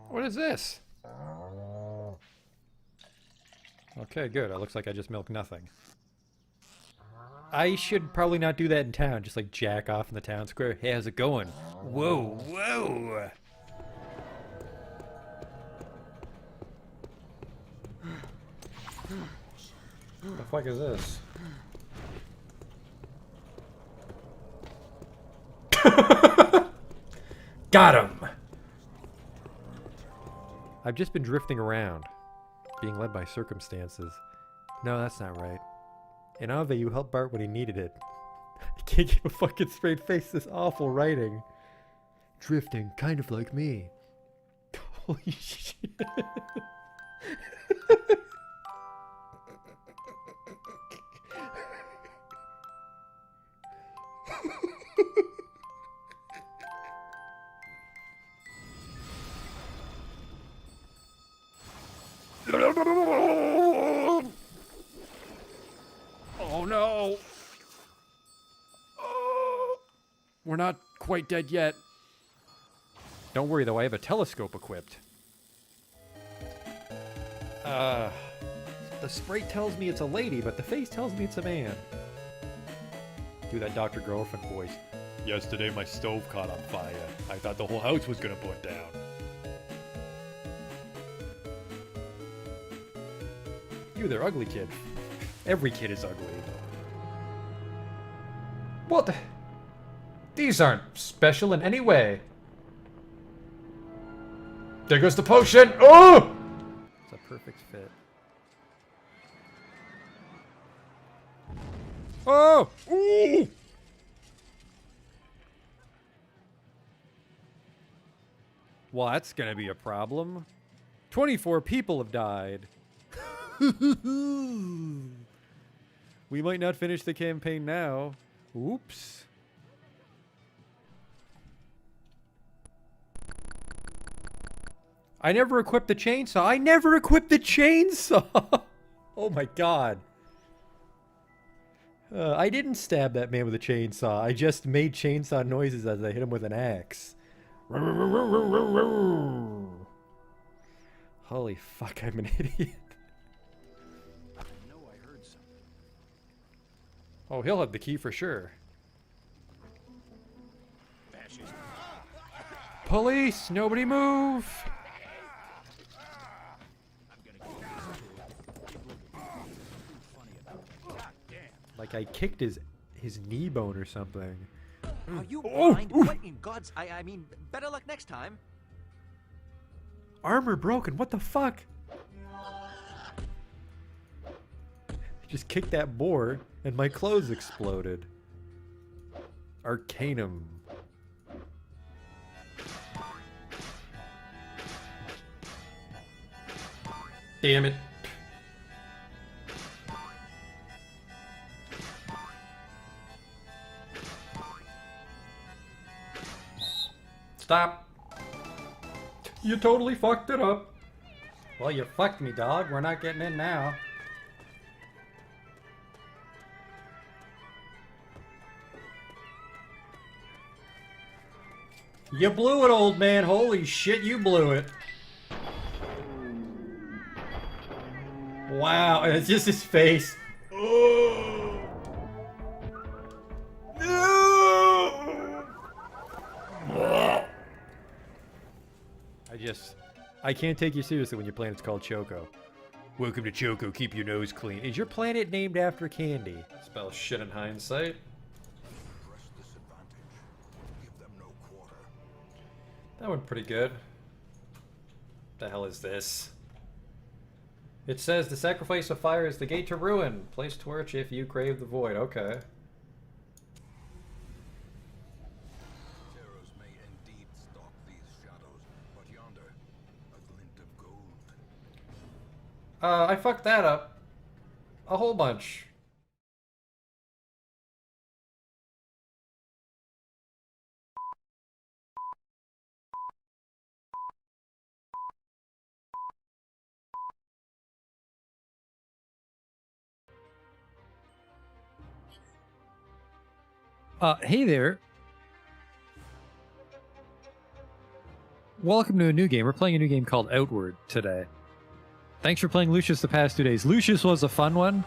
What is this? Okay, good. It looks like I just milked nothing. I should probably not do that in town. Just like jack off in the town square. Hey, how's it going? Whoa, whoa! What the fuck is this? Got him! I've just been drifting around, being led by circumstances. No, that's not right. In Ave, you helped Bart when he needed it. I can't keep a fucking straight face, this awful writing. Drifting, kind of like me. Holy shit. Oh no! Oh, we're not quite dead yet. Don't worry though, I have a telescope equipped. The sprite tells me it's a lady, but the face tells me it's a man. Do that Dr. Girlfriend voice. Yesterday my stove caught on fire. I thought the whole house was gonna burn down. You, they're ugly, kid. Every kid is ugly. What? These aren't special in any way. There goes the potion! Oh! It's a perfect fit. Oh! Ooh! Well, that's gonna be a problem. 24 people have died. We might not finish the campaign now. Oops. I never equipped the chainsaw. I never equipped the chainsaw! Oh my god. I didn't stab that man with a chainsaw. I just made chainsaw noises as I hit him with an axe. Holy fuck, I'm an idiot. Oh, he'll have the key for sure. Police! Nobody move! Like I kicked his knee bone or something. Are you blind? What in God's... I mean, better luck next time. Armor broken, what the fuck? Just kicked that board and my clothes exploded. Arcanum. Damn it. Stop. You totally fucked it up. Well, you fucked me, dog. We're not getting in now. You blew it, old man. Holy shit, you blew it. Wow, and it's just his face. Oh. No! I can't take you seriously when your planet's called Choco. Welcome to Choco, keep your nose clean. Is your planet named after candy? Spell shit in hindsight. That went pretty good. The hell is this? It says the sacrifice of fire is the gate to ruin. Place torch if you crave the void. Okay. Terrors may indeed stalk these shadows, but yonder, a glint of gold. I fucked that up. A whole bunch. Hey there. welcome to a new game. We're playing a new game called Outward today. Thanks for playing Lucius the past 2 days. Lucius was a fun one.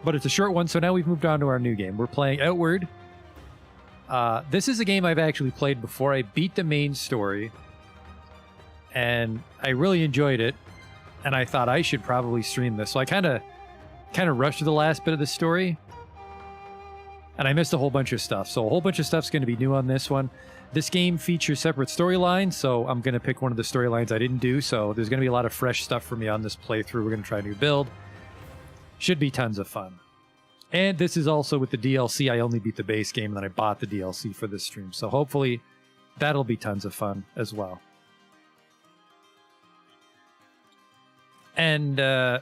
But it's a short one, so now we've moved on to our new game. We're playing Outward. This is a game I've actually played before. I beat the main story. And I really enjoyed it. And I thought I should probably stream this. So I kind of rushed through the last bit of the story. And I missed a whole bunch of stuff. So a whole bunch of stuff's going to be new on this one. This game features separate storylines, so I'm going to pick one of the storylines I didn't do. So there's going to be a lot of fresh stuff for me on this playthrough. We're going to try a new build. Should be tons of fun. And this is also with the DLC. I only beat the base game, and then I bought the DLC for this stream. So hopefully that'll be tons of fun as well. And there's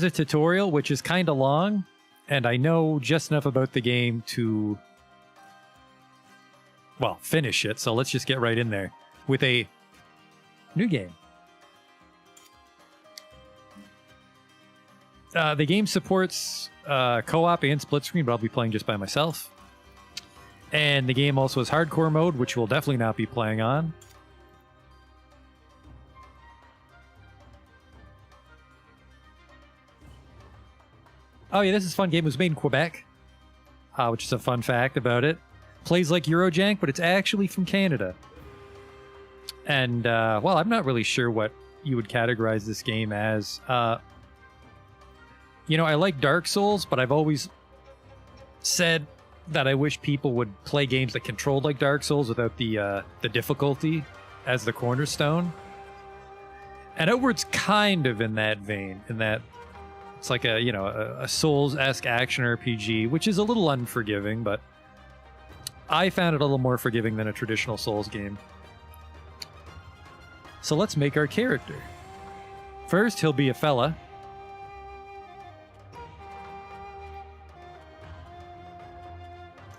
a tutorial, which is kind of long. And I know just enough about the game to, well, finish it. So let's just get right in there with a new game. The game supports co-op and split screen, but I'll be playing just by myself. And the game also has hardcore mode, which we'll definitely not be playing on. Oh yeah, this is a fun game. It was made in Quebec, which is a fun fact about it. Plays like Eurojank, but it's actually from Canada. And, well, I'm not really sure what you would categorize this game as. You know, I like Dark Souls, but I've always said that I wish people would play games that controlled like Dark Souls without the difficulty as the cornerstone. And Outward's kind of in that vein, in that it's like a, you know, a Souls-esque action RPG, which is a little unforgiving, but I found it a little more forgiving than a traditional Souls game. So let's make our character. First, he'll be a fella.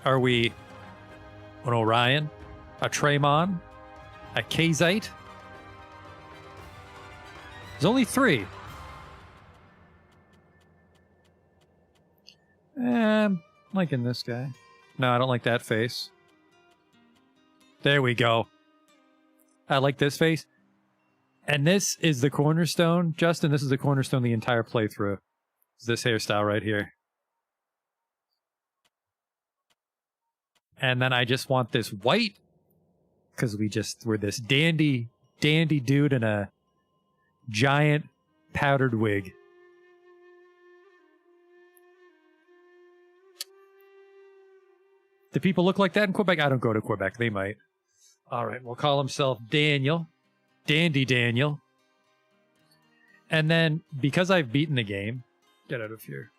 Are we an Orion, a Traymon, a Kazite? There's only 3. I'm liking this guy. No, I don't like that face. There we go. I like this face. And this is the cornerstone. Justin, this is the cornerstone the entire playthrough. It's this hairstyle right here. And then I just want this white, because we're this dandy dude in a giant powdered wig. Do people look like that in Quebec? I don't go to Quebec. They might. All right, we'll call himself Daniel. Dandy Daniel. And then, because I've beaten the game... Get out of here.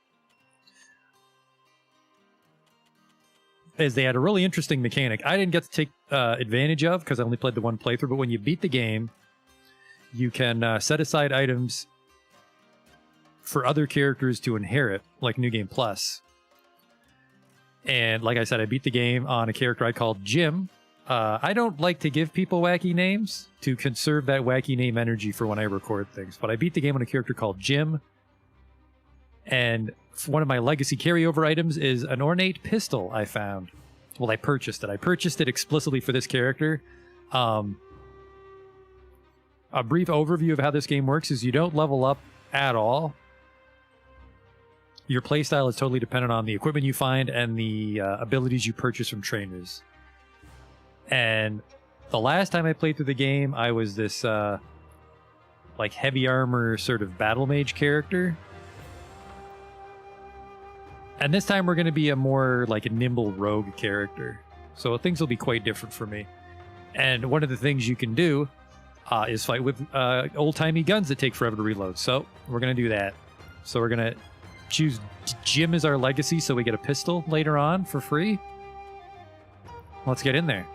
Is they had a really interesting mechanic. I didn't get to take advantage of, because I only played the one playthrough, but when you beat the game, you can set aside items for other characters to inherit, like New Game Plus. And like I said, I beat the game on a character I called Jim. I don't like to give people wacky names to conserve that wacky name energy for when I record things. But I beat the game on a character called Jim. And one of my legacy carryover items is an ornate pistol I found. Well, I purchased it. I purchased it explicitly for this character. A brief overview of how this game works is you don't level up at all. Your playstyle is totally dependent on the equipment you find and the abilities you purchase from trainers. And the last time I played through the game, I was this like heavy armor sort of battle mage character. And this time we're going to be a more like a nimble rogue character. So things will be quite different for me. And one of the things you can do is fight with old-timey guns that take forever to reload. So we're going to do that. So we're going to choose Jim as our legacy so we get a pistol later on for free. Let's get in there.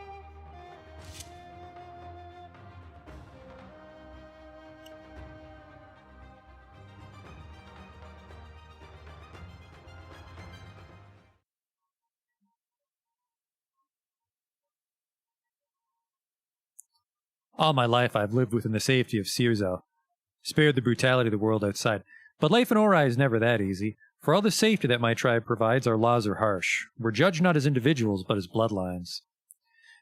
All my life I've lived within the safety of Searzo, spared the brutality of the world outside. But life in Ori is never that easy. For all the safety that my tribe provides, our laws are harsh. We're judged not as individuals, but as bloodlines.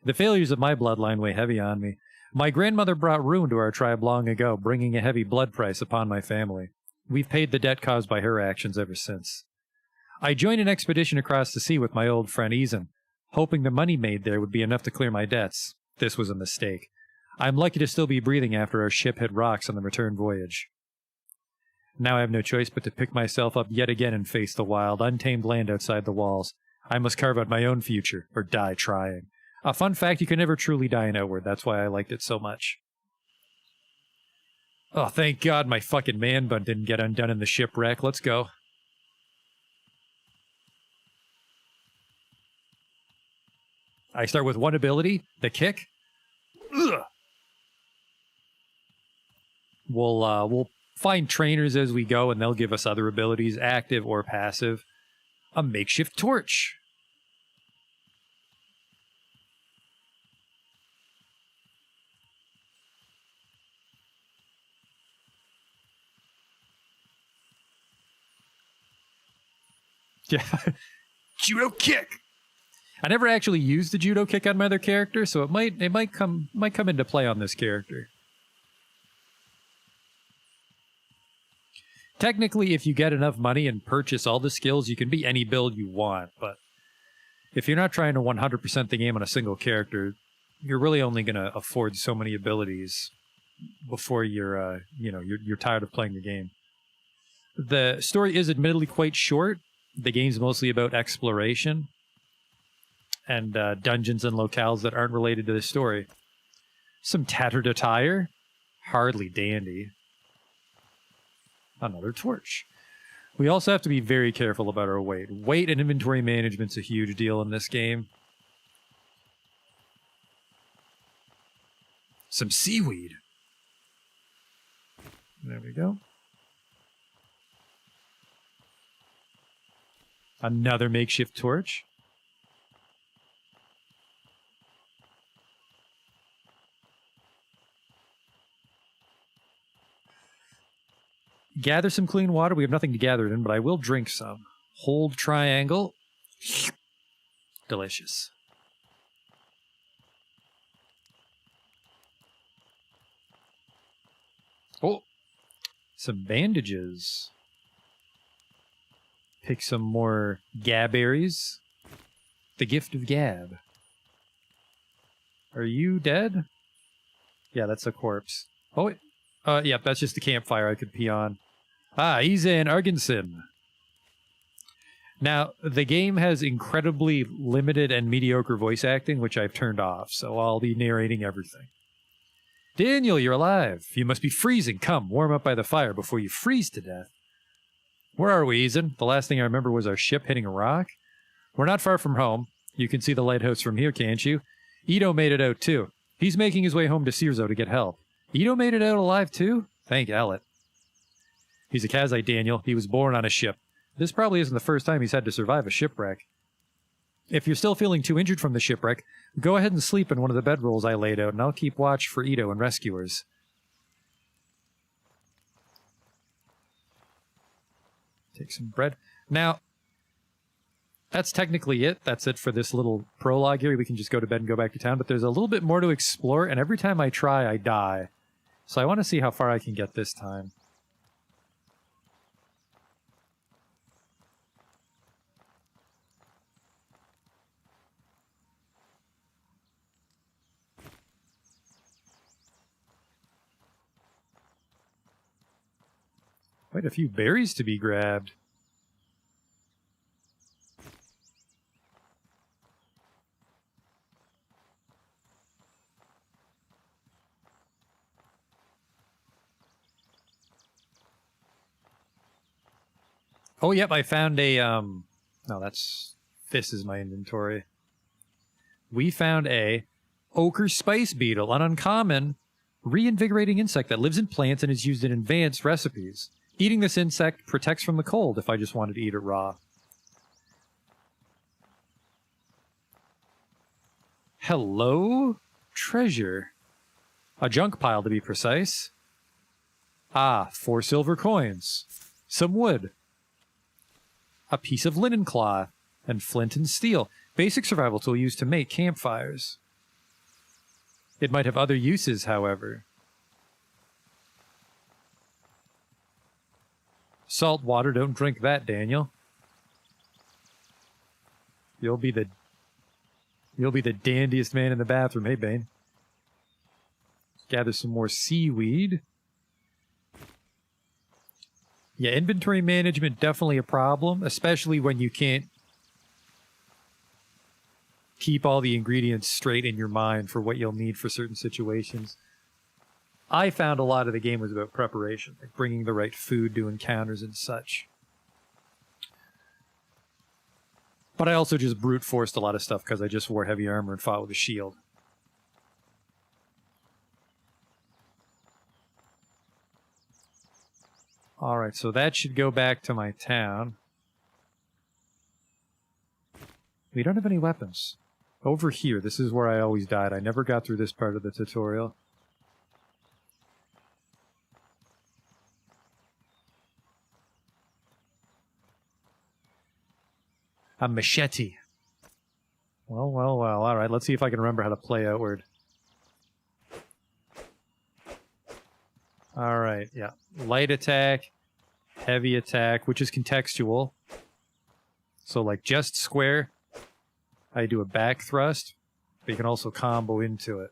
The failures of my bloodline weigh heavy on me. My grandmother brought ruin to our tribe long ago, bringing a heavy blood price upon my family. We've paid the debt caused by her actions ever since. I joined an expedition across the sea with my old friend Eason, hoping the money made there would be enough to clear my debts. This was a mistake. I'm lucky to still be breathing after our ship hit rocks on the return voyage. Now I have no choice but to pick myself up yet again and face the wild, untamed land outside the walls. I must carve out my own future, or die trying. A fun fact, you can never truly die in Outward. That's why I liked it so much. Oh, thank God my fucking man bun didn't get undone in the shipwreck. Let's go. I start with one ability, the kick. Ugh. We'll find trainers as we go, and they'll give us other abilities, active or passive. A makeshift torch. Yeah. Judo kick. I never actually used the judo kick on my other character, so it might come into play on this character. Technically, if you get enough money and purchase all the skills, you can be any build you want, but if you're not trying to 100% the game on a single character, you're really only going to afford so many abilities before you're tired of playing the game. The story is admittedly quite short. The game's mostly about exploration and dungeons and locales that aren't related to the story. Some tattered attire, hardly dandy. Another torch. We also have to be very careful about our weight. Weight and inventory management's a huge deal in this game. Some seaweed. There we go. Another makeshift torch. Gather some clean water. We have nothing to gather it in, but I will drink some. Hold triangle. Delicious. Oh, some bandages. Pick some more gab berries. The gift of gab. Are you dead? Yeah, that's a corpse. Oh, yep, that's just the campfire I could pee on. Ah, Izan Argenson. Now, the game has incredibly limited and mediocre voice acting, which I've turned off, so I'll be narrating everything. Daniel, you're alive. You must be freezing. Come, warm up by the fire before you freeze to death. Where are we, Izan? The last thing I remember was our ship hitting a rock. We're not far from home. You can see the lighthouse from here, can't you? Ito made it out, too. He's making his way home to Searzo to get help. Ito made it out alive, too? Thank Allet. He's a Kazite, Daniel. He was born on a ship. This probably isn't the first time he's had to survive a shipwreck. If you're still feeling too injured from the shipwreck, go ahead and sleep in one of the bedrolls I laid out, and I'll keep watch for Ito and rescuers. Take some bread. Now, that's technically it. That's it for this little prologue here. We can just go to bed and go back to town, but there's a little bit more to explore, and every time I try, I die. So I want to see how far I can get this time. Quite a few berries to be grabbed. Oh, yep, I found a, no, this is my inventory. We found a ochre spice beetle, an uncommon, reinvigorating insect that lives in plants and is used in advanced recipes. Eating this insect protects from the cold if I just wanted to eat it raw. Hello? Treasure. A junk pile, to be precise. Ah, 4 silver coins. Some wood. a piece of linen cloth, and flint and steel. Basic survival tool used to make campfires. It might have other uses, however. Salt water, don't drink that, Daniel. You'll be the dandiest man in the bathroom, hey Bane. Gather some more seaweed. Yeah, inventory management definitely a problem, especially when you can't keep all the ingredients straight in your mind for what you'll need for certain situations. I found a lot of the game was about preparation, like bringing the right food to encounters and such. But I also just brute forced a lot of stuff because I just wore heavy armor and fought with a shield. Alright, so that should go back to my town. We don't have any weapons. Over here, this is where I always died. I never got through this part of the tutorial. A machete. Well, well, well. Alright, let's see if I can remember how to play Outward. Alright, yeah. Light attack, heavy attack, which is contextual. So, like, just square, I do a back thrust, but you can also combo into it.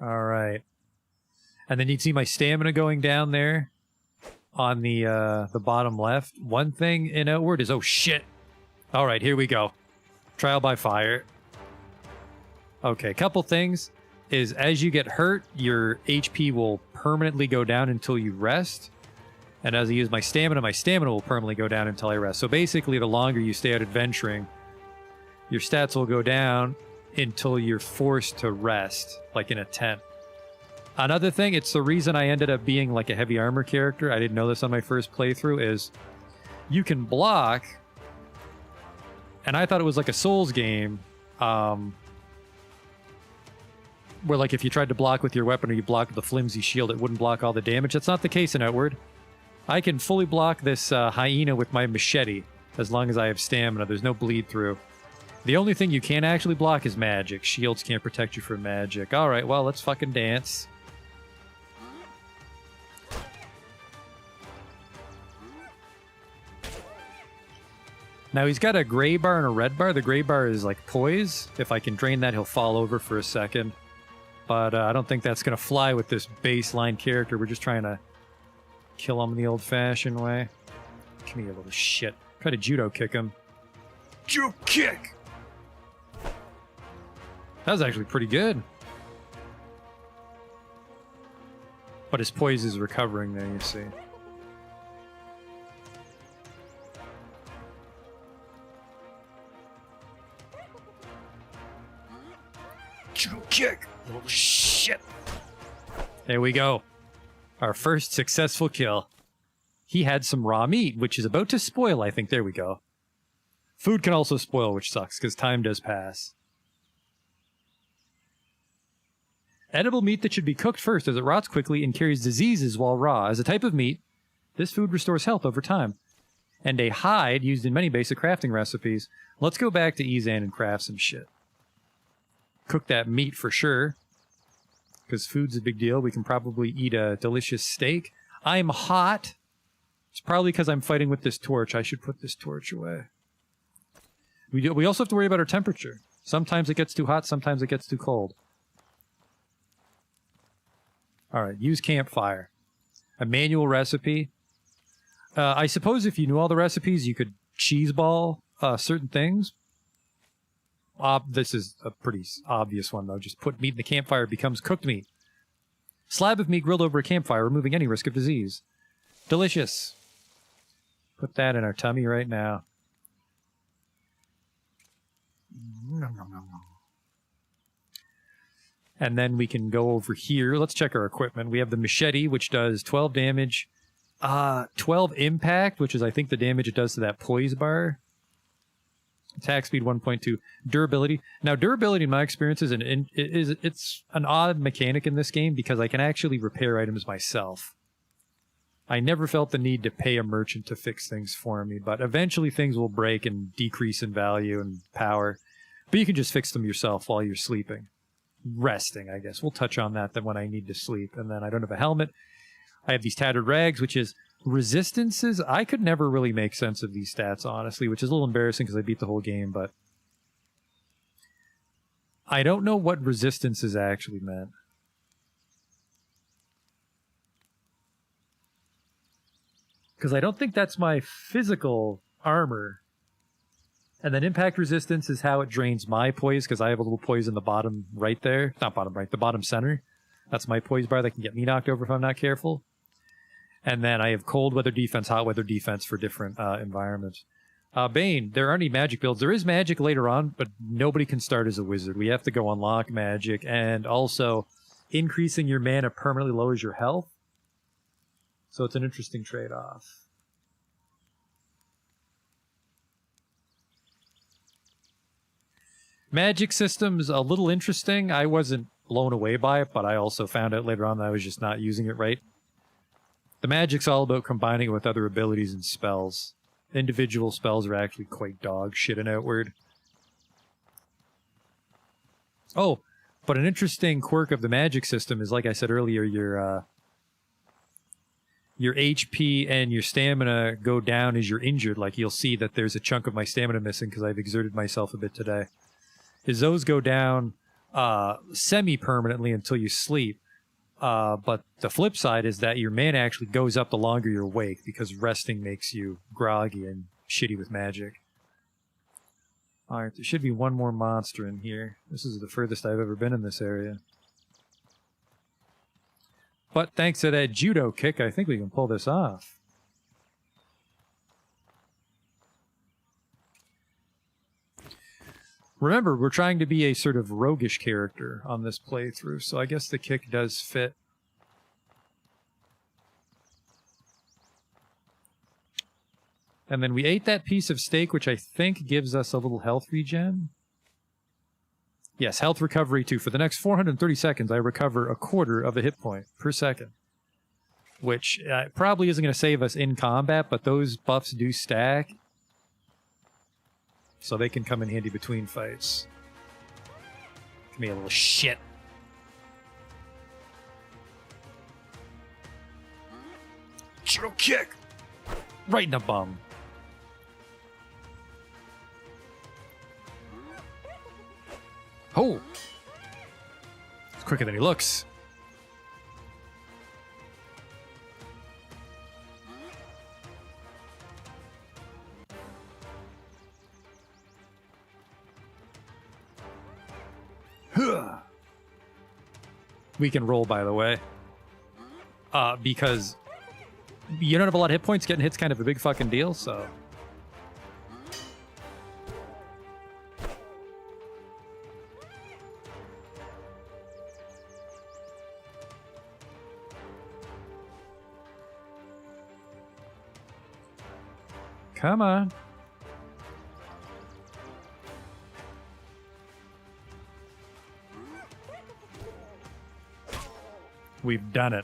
Alright. And then you'd see my stamina going down there on the bottom left. One thing in Outward is, oh shit! Alright, here we go. Trial by fire. Okay, couple things is as you get hurt, your HP will permanently go down until you rest. And as I use my stamina will permanently go down until I rest. So basically, the longer you stay out adventuring, your stats will go down until you're forced to rest, like in a tent. Another thing, it's the reason I ended up being like a heavy armor character. I didn't know this on my first playthrough, is you can block, and I thought it was like a Souls game, where like if you tried to block with your weapon or you blocked with a flimsy shield, it wouldn't block all the damage. That's not the case in Outward. I can fully block this hyena with my machete as long as I have stamina. There's no bleed through. The only thing you can't actually block is magic. Shields can't protect you from magic. Alright, well, let's fucking dance. Now he's got a gray bar and a red bar. The gray bar is like poise. If I can drain that, he'll fall over for a second. But I don't think that's going to fly with this baseline character. We're just trying to kill him the old-fashioned way. Come here, little shit. Try to judo kick him. Judo kick! That was actually pretty good. But his poise is recovering there, you see. Judo kick! Little shit! There we go. Our first successful kill. He had some raw meat, which is about to spoil, I think. There we go. Food can also spoil, which sucks, because time does pass. Edible meat that should be cooked first, as it rots quickly and carries diseases while raw. As a type of meat, this food restores health over time. And a hide used in many basic crafting recipes. Let's go back to Ezan and craft some shit. Cook that meat for sure. Because food's a big deal. We can probably eat a delicious steak. I'm hot. It's probably because I'm fighting with this torch. I should put this torch away. We also have to worry about our temperature. Sometimes it gets too hot, sometimes it gets too cold. Alright, use campfire. A manual recipe. I suppose if you knew all the recipes, you could cheeseball certain things. This is a pretty obvious one, though. Just put meat in the campfire, it becomes cooked meat. Slab of meat grilled over a campfire, removing any risk of disease. Delicious. Put that in our tummy right now. And then we can go over here. Let's check our equipment. We have the machete, which does 12 damage. 12 impact, which is, I think, the damage it does to that poise bar. Attack speed 1.2. Durability. Now, durability, in my experience, it's an odd mechanic in this game because I can actually repair items myself. I never felt the need to pay a merchant to fix things for me, but eventually things will break and decrease in value and power. But you can just fix them yourself while you're sleeping. Resting, I guess. We'll touch on that then when I need to sleep. And then I don't have a helmet. I have these tattered rags, which is resistances. I could never really make sense of these stats, honestly, which is a little embarrassing because I beat the whole game, but I don't know what resistances actually meant. Because I don't think that's my physical armor. And then impact resistance is how it drains my poise, because I have a little poise in the bottom right there. Not bottom right, the bottom center. That's my poise bar that can get me knocked over if I'm not careful. And then I have cold weather defense, hot weather defense for different environments. Bane, there aren't any magic builds. There is magic later on, but nobody can start as a wizard. We have to go unlock magic, and also increasing your mana permanently lowers your health. So it's an interesting trade-off. Magic system's a little interesting. I wasn't blown away by it, but I also found out later on that I was just not using it right. The magic's all about combining it with other abilities and spells. Individual spells are actually quite dog shit in Outward. Oh, but an interesting quirk of the magic system is, like I said earlier, your HP and your stamina go down as you're injured. Like, you'll see that there's a chunk of my stamina missing because I've exerted myself a bit today. Is those go down semi-permanently until you sleep. But the flip side is that your mana actually goes up the longer you're awake, because resting makes you groggy and shitty with magic. Alright, there should be one more monster in here. This is the furthest I've ever been in this area. But thanks to that judo kick, I think we can pull this off. Remember, we're trying to be a sort of roguish character on this playthrough, so I guess the kick does fit. And then we ate that piece of steak, which I think gives us a little health regen. Yes, health recovery too. For the next 430 seconds, I recover a quarter of a hit point per second. Which probably isn't going to save us in combat, but those buffs do stack. So they can come in handy between fights. Give me a little shit. Judo kick! Right in the bum. Oh! It's quicker than he looks. We can roll, by the way. Because you don't have a lot of hit points, getting hit's kind of a big fucking deal, so... Come on. We've done it.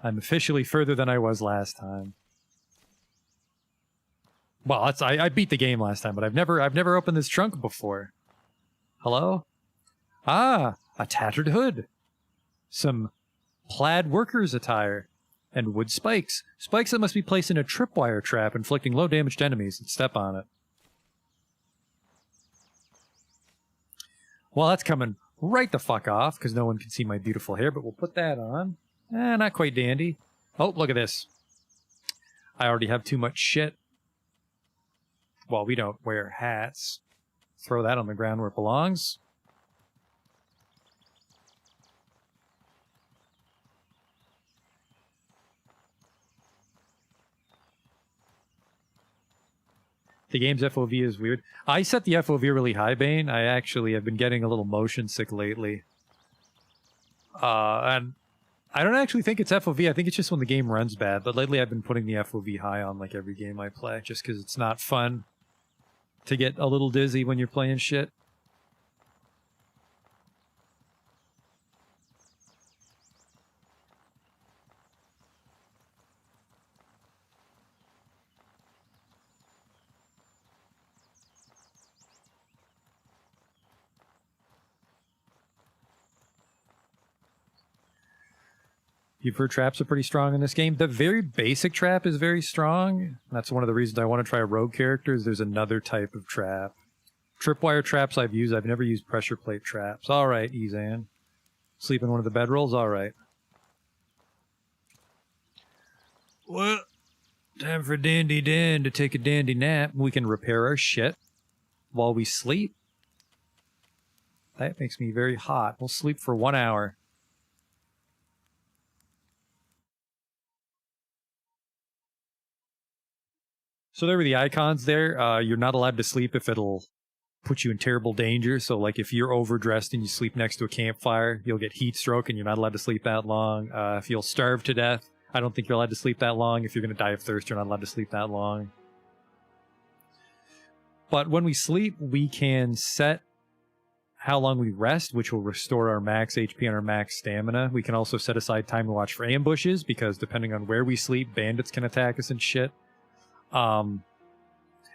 I'm officially further than I was last time. Well, that's, I beat the game last time, but I've never opened this trunk before. Hello? Ah, a tattered hood. Some plaid workers' attire. And wood spikes. Spikes that must be placed in a tripwire trap, inflicting low damage to enemies that step on it. Well, that's coming right the fuck off, because no one can see my beautiful hair, but we'll put that on. Not quite dandy. Oh, look at this. I already have too much shit. Well, we don't wear hats. Throw that on the ground where it belongs. The game's FOV is weird. I set the FOV really high, Bane. I actually have been getting a little motion sick lately. And I don't actually think it's FOV. I think it's just when the game runs bad. But lately I've been putting the FOV high on like every game I play, just because it's not fun to get a little dizzy when you're playing shit. You've heard traps are pretty strong in this game. The very basic trap is very strong. That's one of the reasons I want to try rogue characters. There's another type of trap. Tripwire traps I've used. I've never used pressure plate traps. All right, Ezan. Sleep in one of the bedrolls? All right. Well, time for Dandy Dan to take a dandy nap. We can repair our shit while we sleep. That makes me very hot. We'll sleep for 1 hour. So there were the icons there. You're not allowed to sleep if it'll put you in terrible danger. So like if you're overdressed and you sleep next to a campfire, you'll get heat stroke and you're not allowed to sleep that long. If you'll starve to death, I don't think you're allowed to sleep that long. If you're going to die of thirst, you're not allowed to sleep that long. But when we sleep, we can set how long we rest, which will restore our max HP and our max stamina. We can also set aside time to watch for ambushes, because depending on where we sleep, bandits can attack us and shit. And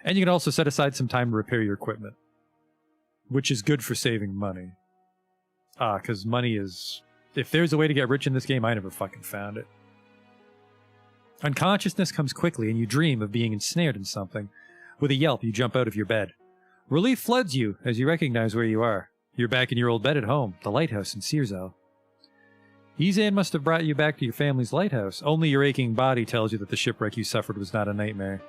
you can also set aside some time to repair your equipment, which is good for saving money. Because money is... If there's a way to get rich in this game, I never fucking found it. Unconsciousness comes quickly, and you dream of being ensnared in something. With a yelp, you jump out of your bed. Relief floods you as you recognize where you are. You're back in your old bed at home, the lighthouse in Searzo. Ezan must have brought you back to your family's lighthouse. Only your aching body tells you that the shipwreck you suffered was not a nightmare.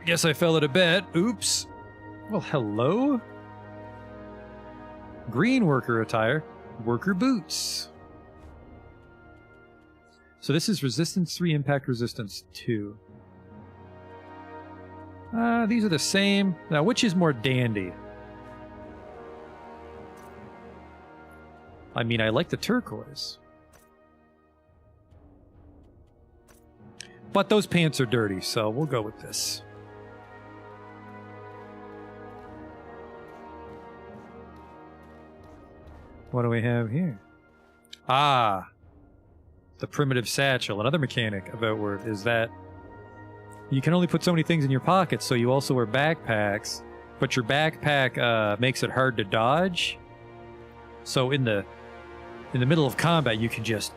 Guess I fell out of bed. Oops. Well, hello? Green worker attire. Worker boots. So this is resistance 3, impact resistance 2. These are the same. Now, which is more dandy? I mean, I like the turquoise. But those pants are dirty, so we'll go with this. What do we have here? Ah! The primitive satchel. Another mechanic of Outward is that you can only put so many things in your pockets, so you also wear backpacks, but your backpack makes it hard to dodge. So in the middle of combat, you can just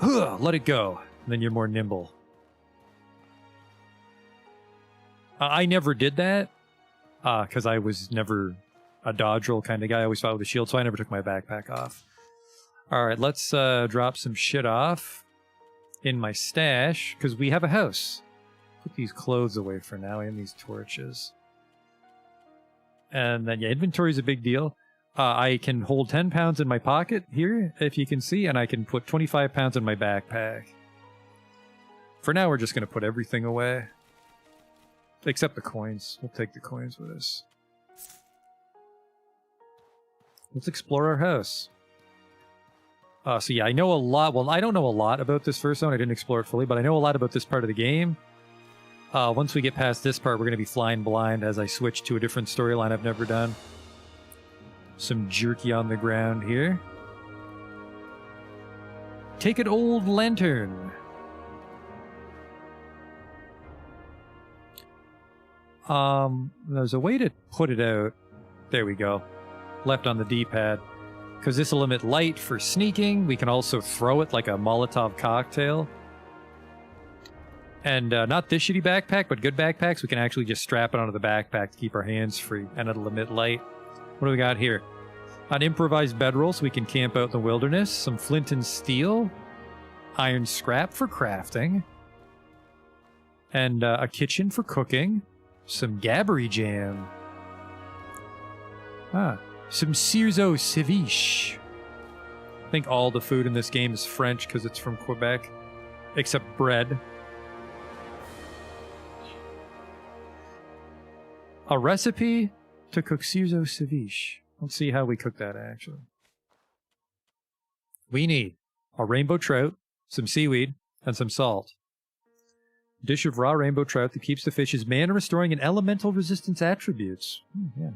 let it go, and then you're more nimble. I never did that, because I was never a dodge roll kind of guy. I always fought with a shield, so I never took my backpack off. Alright, let's drop some shit off in my stash, because we have a house. Put these clothes away for now, and these torches. And then, yeah, inventory is a big deal. I can hold 10 pounds in my pocket here, if you can see, and I can put 25 pounds in my backpack. For now, we're just going to put everything away. Except the coins. We'll take the coins with us. Let's explore our house. So yeah, I know a lot. Well, I don't know a lot about this first zone. I didn't explore it fully, but I know a lot about this part of the game. Once we get past this part, we're going to be flying blind as I switch to a different storyline I've never done. Some jerky on the ground here. Take an old lantern. There's a way to put it out. There we go. Left on the D-pad. Because this will limit light for sneaking. We can also throw it like a Molotov cocktail. And not this shitty backpack, but good backpacks, we can actually just strap it onto the backpack to keep our hands free, and it'll emit light. What do we got here? An improvised bedroll so we can camp out in the wilderness. Some flint and steel. Iron scrap for crafting. And a kitchen for cooking. Some gabbery jam. Some Searzo ceviche. I think all the food in this game is French because it's from Quebec. Except bread. A recipe to cook Searzo ceviche. Let's see how we cook that, actually. We need a rainbow trout, some seaweed, and some salt. A dish of raw rainbow trout that keeps the fish's mana restoring and elemental resistance attributes. Yeah.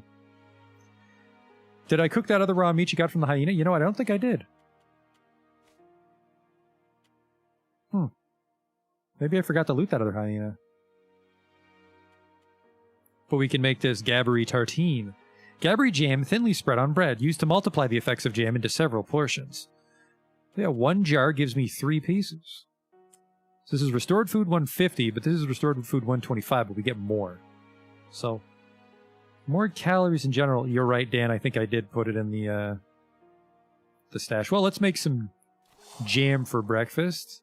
Did I cook that other raw meat you got from the hyena? You know what? I don't think I did. Maybe I forgot to loot that other hyena. But we can make this gabbery tartine. Gabri jam thinly spread on bread, used to multiply the effects of jam into several portions. Yeah, 1 jar gives me 3 pieces. So this is restored food 150, but this is restored food 125, but we get more. So, more calories in general. You're right, Dan. I think I did put it in the stash. Well, let's make some jam for breakfast.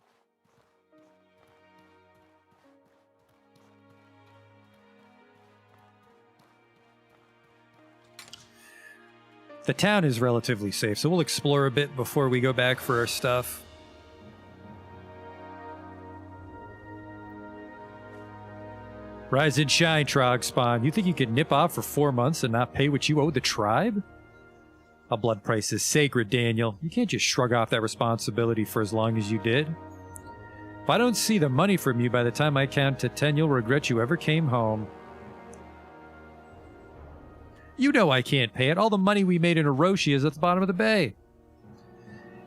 The town is relatively safe, so we'll explore a bit before we go back for our stuff. Rise and shine, Trog Spawn. You think you could nip off for 4 months and not pay what you owe the tribe? A blood price is sacred, Daniel. You can't just shrug off that responsibility for as long as you did. If I don't see the money from you by the time I count to 10, you'll regret you ever came home. You know I can't pay it. All the money we made in Hiroshi is at the bottom of the bay.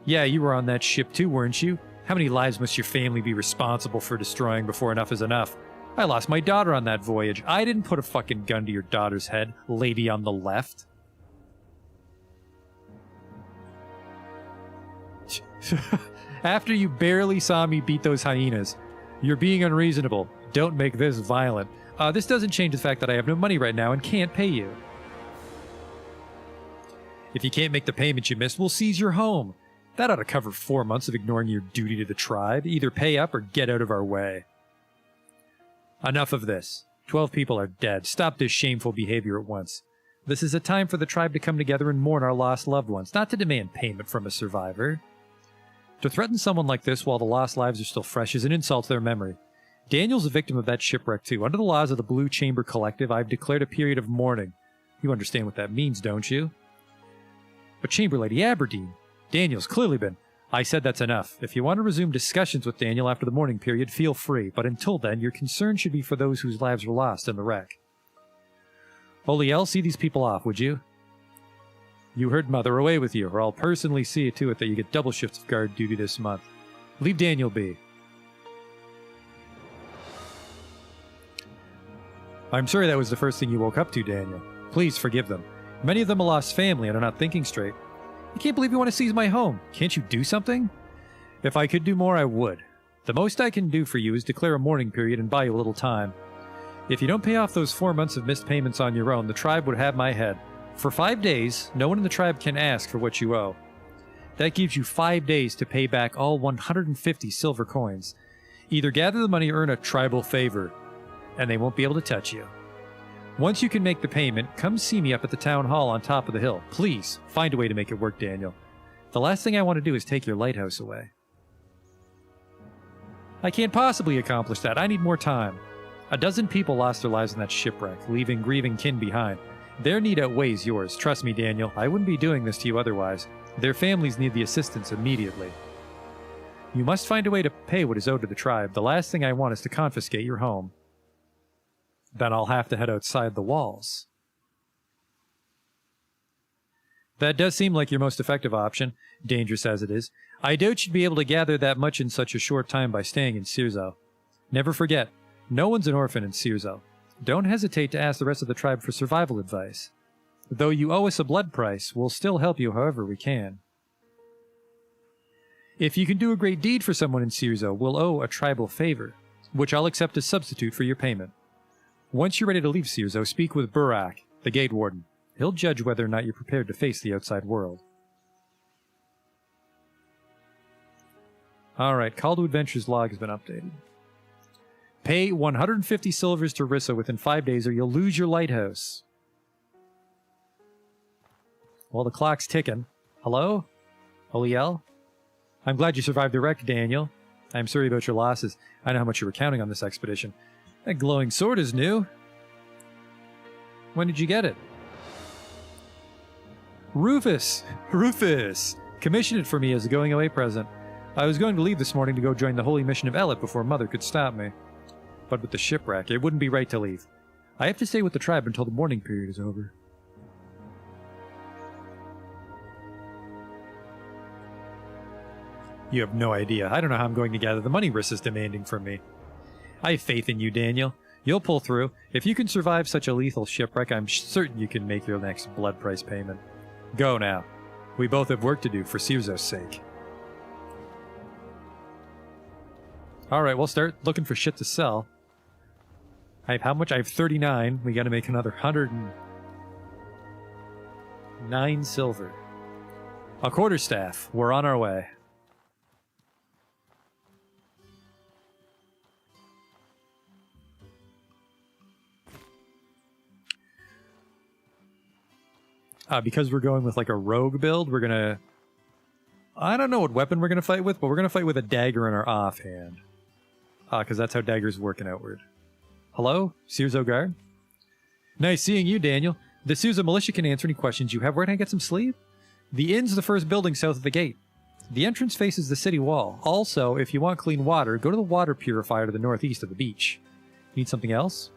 Yeah, you were on that ship too, weren't you? How many lives must your family be responsible for destroying before enough is enough? I lost my daughter on that voyage. I didn't put a fucking gun to your daughter's head, lady on the left. After you barely saw me beat those hyenas, you're being unreasonable. Don't make this violent. This doesn't change the fact that I have no money right now and can't pay you. If you can't make the payment you missed, we'll seize your home. That ought to cover 4 months of ignoring your duty to the tribe. Either pay up or get out of our way. Enough of this. 12 people are dead. Stop this shameful behavior at once. This is a time for the tribe to come together and mourn our lost loved ones, not to demand payment from a survivor. To threaten someone like this while the lost lives are still fresh is an insult to their memory. Daniel's a victim of that shipwreck too. Under the laws of the Blue Chamber Collective, I've declared a period of mourning. You understand what that means, don't you? But Chamber Lady Aberdeen, Daniel's clearly been... I said that's enough. If you want to resume discussions with Daniel after the mourning period, feel free. But until then, your concern should be for those whose lives were lost in the wreck. Oliel, see these people off, would you? You heard Mother, away with you, or I'll personally see to it that you get double shifts of guard duty this month. Leave Daniel be. I'm sorry that was the first thing you woke up to, Daniel. Please forgive them. Many of them have lost family and are not thinking straight. I can't believe you want to seize my home. Can't you do something? If I could do more, I would. The most I can do for you is declare a mourning period and buy you a little time. If you don't pay off those 4 months of missed payments on your own, the tribe would have my head. For 5 days, no one in the tribe can ask for what you owe. That gives you 5 days to pay back all 150 silver coins. Either gather the money or earn a tribal favor, and they won't be able to touch you. Once you can make the payment, come see me up at the town hall on top of the hill. Please, find a way to make it work, Daniel. The last thing I want to do is take your lighthouse away. I can't possibly accomplish that. I need more time. A dozen people lost their lives in that shipwreck, leaving grieving kin behind. Their need outweighs yours. Trust me, Daniel. I wouldn't be doing this to you otherwise. Their families need the assistance immediately. You must find a way to pay what is owed to the tribe. The last thing I want is to confiscate your home. Then I'll have to head outside the walls. That does seem like your most effective option, dangerous as it is. I doubt you'd be able to gather that much in such a short time by staying in Searzo. Never forget, no one's an orphan in Searzo. Don't hesitate to ask the rest of the tribe for survival advice. Though you owe us a blood price, we'll still help you however we can. If you can do a great deed for someone in Searzo, we'll owe a tribal favor, which I'll accept as substitute for your payment. Once you're ready to leave Searzo, speak with Burak, the gate warden. He'll judge whether or not you're prepared to face the outside world. Alright, Call to Adventure's log has been updated. Pay 150 silvers to Rissa within 5 days or you'll lose your lighthouse. Well, the clock's ticking. Hello? Oliel? I'm glad you survived the wreck, Daniel. I'm sorry about your losses. I know how much you were counting on this expedition. That glowing sword is new. When did you get it? Rufus! Rufus! Commissioned it for me as a going-away present. I was going to leave this morning to go join the holy mission of Omelet before Mother could stop me. But with the shipwreck, it wouldn't be right to leave. I have to stay with the tribe until the mourning period is over. You have no idea. I don't know how I'm going to gather the money Rissa's demanding from me. I have faith in you, Daniel. You'll pull through. If you can survive such a lethal shipwreck, I'm certain you can make your next blood price payment. Go now. We both have work to do for Cirzo's sake. Alright, we'll start looking for shit to sell. I have how much? I have 39. We gotta make another 109 silver. A quarterstaff. We're on our way. Because we're going with like a rogue build, we're gonna... I don't know what weapon we're gonna fight with, but we're gonna fight with a dagger in our offhand. Because that's how daggers work in Outward. Hello? Cirzo Guard? Nice seeing you, Daniel. The Cirzo militia can answer any questions you have. Where can I get some sleep? The inn's the first building south of the gate. The entrance faces the city wall. Also, if you want clean water, go to the water purifier to the northeast of the beach. Need something else?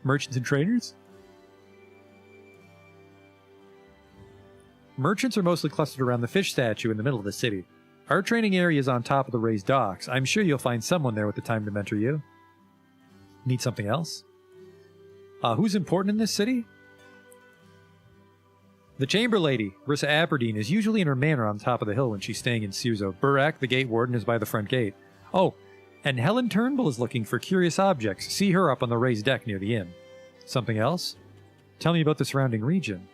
Merchants and traders? Merchants are mostly clustered around the fish statue in the middle of the city. Our training area is on top of the raised docks. I'm sure you'll find someone there with the time to mentor you. Need something else? Who's important in this city? The Chamber Lady, Rissa Aberdeen, is usually in her manor on top of the hill when she's staying in Cirzo. Burak, the gate warden, is by the front gate. Oh, and Helen Turnbull is looking for curious objects. See her up on the raised deck near the inn. Something else? Tell me about the surrounding region.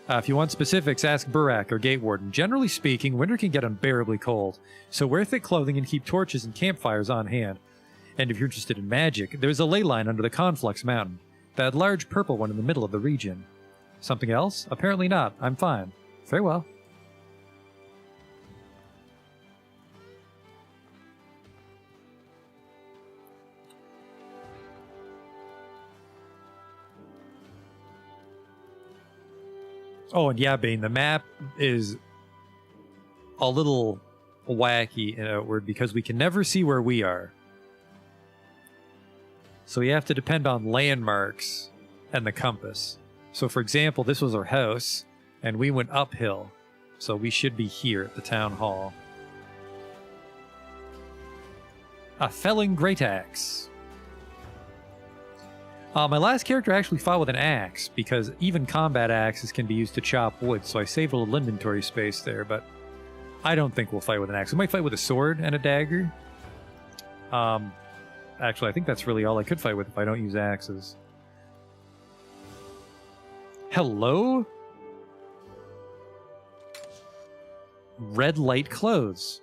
If you want specifics, ask Burak or Gate Warden. Generally speaking, winter can get unbearably cold, so wear thick clothing and keep torches and campfires on hand. And if you're interested in magic, there's a ley line under the Conflux Mountain, that large purple one in the middle of the region. Something else? Apparently not. I'm fine. Farewell. Oh, and yeah, Bane, the map is a little wacky in Outward because we can never see where we are. So we have to depend on landmarks and the compass. So for example, this was our house, and we went uphill. So we should be here at the town hall. A felling great axe. My last character actually fought with an axe, because even combat axes can be used to chop wood, so I saved a little inventory space there, but I don't think we'll fight with an axe. We might fight with a sword and a dagger. Actually, I think that's really all I could fight with if I don't use axes. Hello? Red light clothes.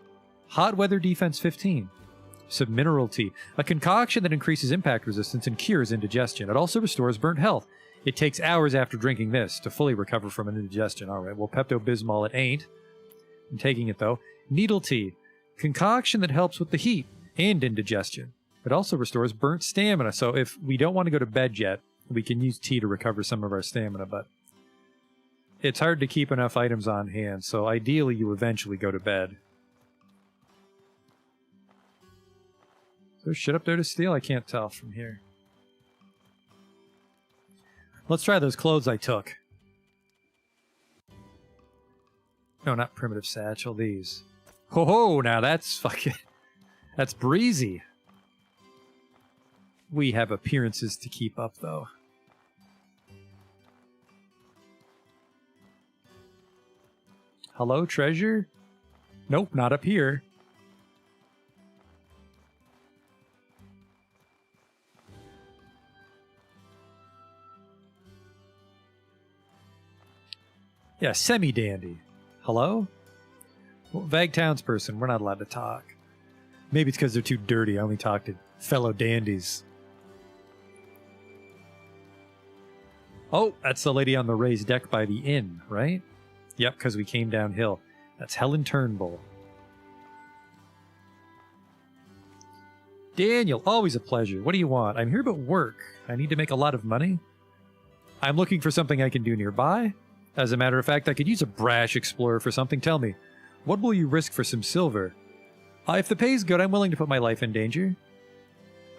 Hot weather defense 15. Some mineral tea. A concoction that increases impact resistance and cures indigestion. It also restores burnt health. It takes hours after drinking this to fully recover from an indigestion. Alright, well, Pepto-Bismol it ain't. I'm taking it, though. Needle tea. Concoction that helps with the heat and indigestion. It also restores burnt stamina, so if we don't want to go to bed yet, we can use tea to recover some of our stamina, but it's hard to keep enough items on hand, so ideally you eventually go to bed. There's shit up there to steal? I can't tell from here. Let's try those clothes I took. No, not primitive satchel, these. Ho ho, now that's fucking... That's breezy. We have appearances to keep up, though. Hello, treasure? Nope, not up here. Yeah, semi-dandy. Hello? Well, vague townsperson, we're not allowed to talk. Maybe it's because they're too dirty. I only talk to fellow dandies. Oh, that's the lady on the raised deck by the inn, right? Yep, because we came downhill. That's Helen Turnbull. Daniel, always a pleasure. What do you want? I'm here about work. I need to make a lot of money. I'm looking for something I can do nearby. As a matter of fact, I could use a brash explorer for something. Tell me, what will you risk for some silver? If the pay's good, I'm willing to put my life in danger.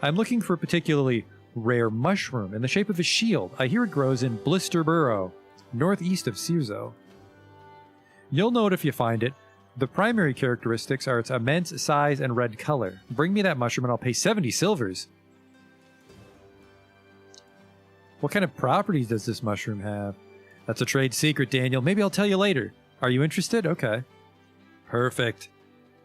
I'm looking for a particularly rare mushroom in the shape of a shield. I hear it grows in Blister Burrow, northeast of Cirzo. You'll know it if you find it. The primary characteristics are its immense size and red color. Bring me that mushroom and I'll pay 70 silvers. What kind of properties does this mushroom have? That's a trade secret, Daniel. Maybe I'll tell you later. Are you interested? Okay. Perfect.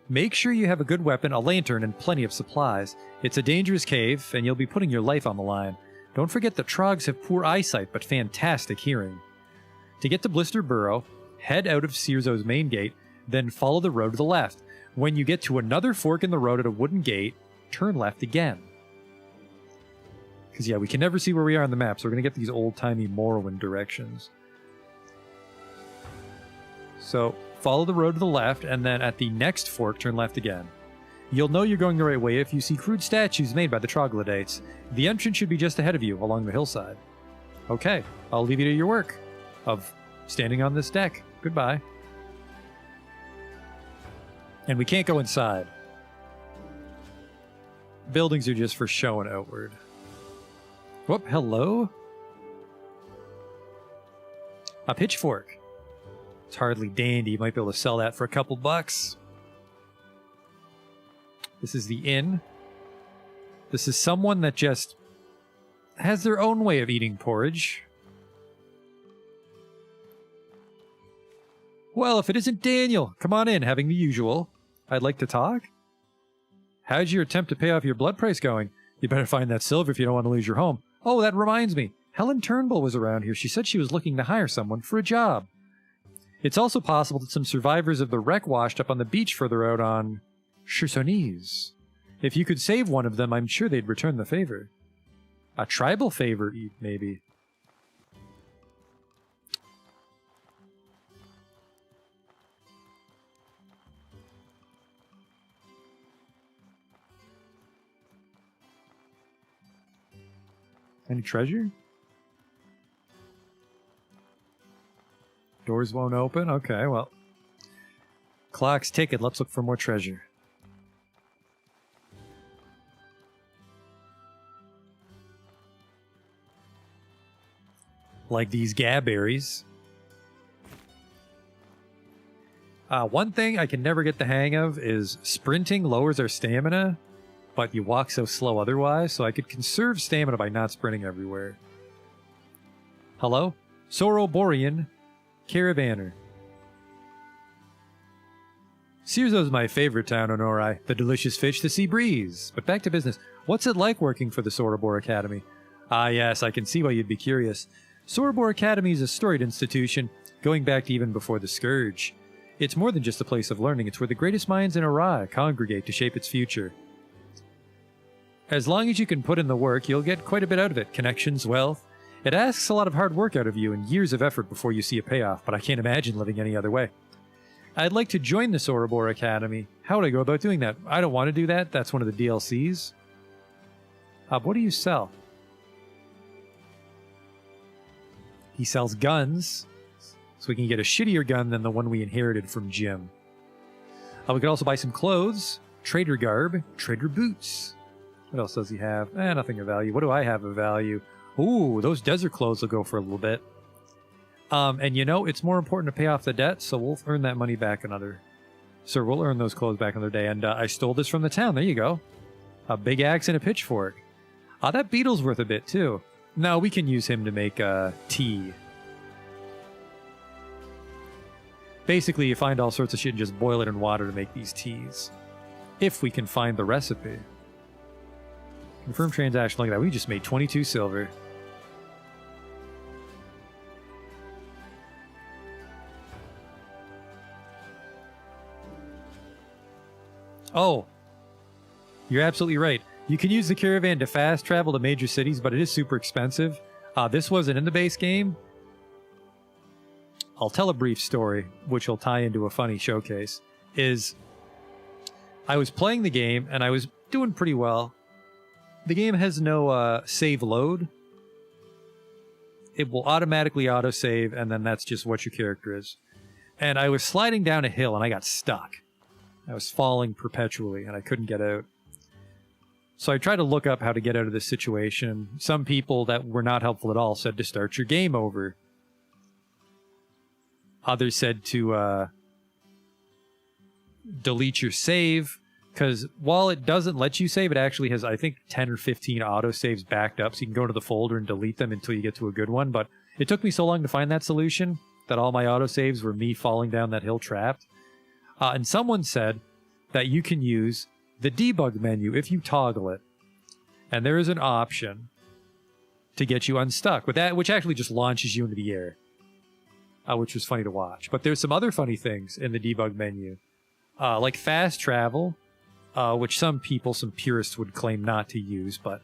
Make sure you have a good weapon, a lantern, and plenty of supplies. It's a dangerous cave, and you'll be putting your life on the line. Don't forget that trogs have poor eyesight, but fantastic hearing. To get to Blister Burrow, head out of Sirzo's main gate, then follow the road to the left. When you get to another fork in the road at a wooden gate, turn left again. Because, yeah, we can never see where we are on the map, so we're going to get these old-timey Morrowind directions. So, follow the road to the left, and then at the next fork, turn left again. You'll know you're going the right way if you see crude statues made by the troglodytes. The entrance should be just ahead of you, along the hillside. Okay, I'll leave you to your work of standing on this deck. Goodbye. And we can't go inside. Buildings are just for showing outward. Whoop, hello? A pitchfork. It's hardly dandy. You might be able to sell that for a couple bucks. This is the inn. This is someone that just has their own way of eating porridge. Well, if it isn't Daniel, come on in, having the usual. I'd like to talk. How's your attempt to pay off your blood price going? You better find that silver if you don't want to lose your home. Oh, that reminds me. Helen Turnbull was around here. She said she was looking to hire someone for a job. It's also possible that some survivors of the wreck washed up on the beach further out on Chersonese. If you could save one of them, I'm sure they'd return the favor. A tribal favor, maybe. Any treasure? Doors won't open? Okay, well. Clock's ticking. Let's look for more treasure. Like these gabberries. One thing I can never get the hang of is sprinting lowers our stamina, but you walk so slow otherwise, so I could conserve stamina by not sprinting everywhere. Hello? Soroborian Caravaner. Sirzo's my favorite town, Honorai. The delicious fish, the sea breeze. But back to business. What's it like working for the Sorobor Academy? Ah yes, I can see why you'd be curious. Sorobor Academy is a storied institution, going back to even before the Scourge. It's more than just a place of learning, it's where the greatest minds in Arai congregate to shape its future. As long as you can put in the work, you'll get quite a bit out of it. Connections, wealth. It asks a lot of hard work out of you and years of effort before you see a payoff, but I can't imagine living any other way. I'd like to join the Sorobor Academy. How would I go about doing that? I don't want to do that. That's one of the DLCs. What do you sell? He sells guns, so we can get a shittier gun than the one we inherited from Jim. We could also buy some clothes, trader garb, trader boots. What else does he have? Nothing of value. What do I have of value? Ooh, those desert clothes will go for a little bit. And you know, it's more important to pay off the debt, so we'll earn that money back another... Sir, we'll earn those clothes back another day. And I stole this from the town. There you go. A big axe and a pitchfork. That beetle's worth a bit, too. No, we can use him to make tea. Basically, you find all sorts of shit and just boil it in water to make these teas. If we can find the recipe. Confirm transaction like that. We just made 22 silver. Oh, you're absolutely right. You can use the caravan to fast travel to major cities, but it is super expensive. This wasn't in the base game. I'll tell a brief story, which will tie into a funny showcase. I was playing the game, and I was doing pretty well. The game has no save load. It will automatically autosave, and then that's just what your character is. And I was sliding down a hill, and I got stuck. I was falling perpetually, and I couldn't get out. So I tried to look up how to get out of this situation. Some people that were not helpful at all said to start your game over. Others said to delete your save, Because while it doesn't let you save, it actually has, I think, 10 or 15 autosaves backed up, so you can go to the folder and delete them until you get to a good one. But it took me so long to find that solution that all my autosaves were me falling down that hill trapped. And someone said that you can use the debug menu if you toggle it. And there is an option to get you unstuck with that, which actually just launches you into the air, which was funny to watch. But there's some other funny things in the debug menu, like fast travel, which some purists would claim not to use. But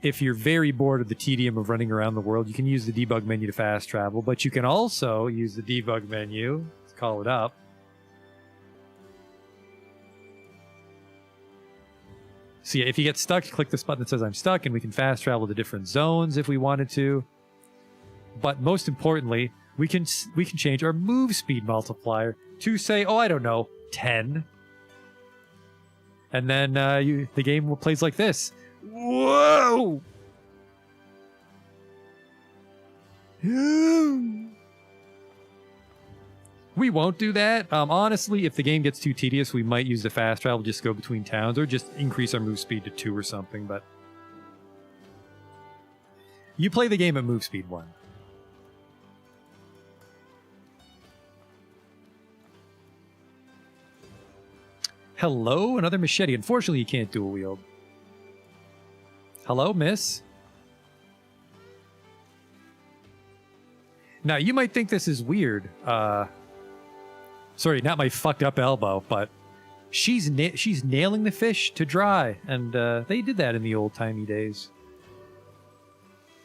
if you're very bored of the tedium of running around the world, you can use the debug menu to fast travel. But you can also use the debug menu, let's call it up, so yeah, if you get stuck, click this button that says I'm stuck, and we can fast travel to different zones if we wanted to. But most importantly, we can change our move speed multiplier to say, oh, I don't know, 10. And then the game plays like this. Whoa! We won't do that. Honestly, if the game gets too tedious, we might use the fast travel, just go between towns, or just increase our move speed to 2 or something, but you play the game at move speed 1. Hello, another machete. Unfortunately, you can't dual wield. Hello, miss? Now, you might think this is weird. Sorry, not my fucked up elbow, but she's nailing the fish to dry, and they did that in the old-timey days.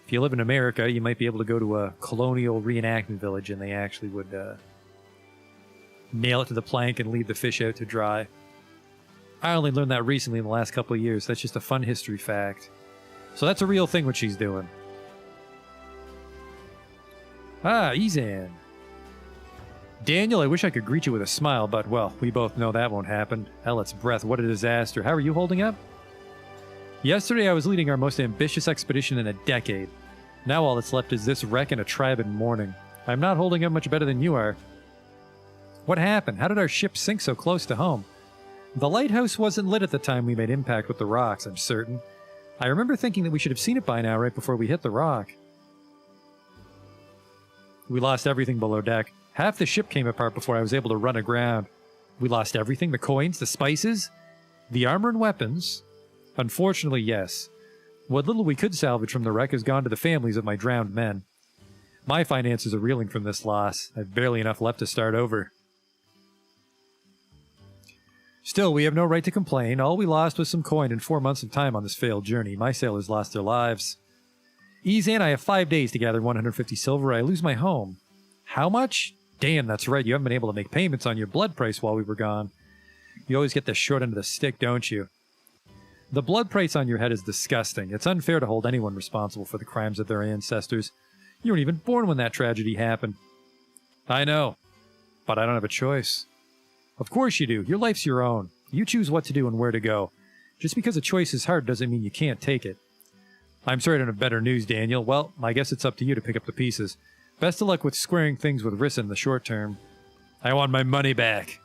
If you live in America, you might be able to go to a colonial reenactment village, and they actually would nail it to the plank and leave the fish out to dry. I only learned that recently in the last couple of years. That's just a fun history fact. So that's a real thing what she's doing. Ah, Izan. Daniel, I wish I could greet you with a smile, but, well, we both know that won't happen. Ellet's breath, what a disaster. How are you holding up? Yesterday I was leading our most ambitious expedition in a decade. Now all that's left is this wreck and a tribe in mourning. I'm not holding up much better than you are. What happened? How did our ship sink so close to home? The lighthouse wasn't lit at the time we made impact with the rocks, I'm certain. I remember thinking that we should have seen it by now right before we hit the rock. We lost everything below deck. Half the ship came apart before I was able to run aground. We lost everything, the coins, the spices, the armor and weapons. Unfortunately, yes. What little we could salvage from the wreck has gone to the families of my drowned men. My finances are reeling from this loss. I've barely enough left to start over. Still, we have no right to complain. All we lost was some coin and 4 months of time on this failed journey. My sailors lost their lives. Izan, I have 5 days to gather 150 silver. I lose my home. How much? Damn, that's right. You haven't been able to make payments on your blood price while we were gone. You always get the short end of the stick, don't you? The blood price on your head is disgusting. It's unfair to hold anyone responsible for the crimes of their ancestors. You weren't even born when that tragedy happened. I know, but I don't have a choice. Of course you do. Your life's your own. You choose what to do and where to go. Just because a choice is hard doesn't mean you can't take it. I'm sorry I don't have better news, Daniel. Well, I guess it's up to you to pick up the pieces. Best of luck with squaring things with Rissa in the short term. I want my money back.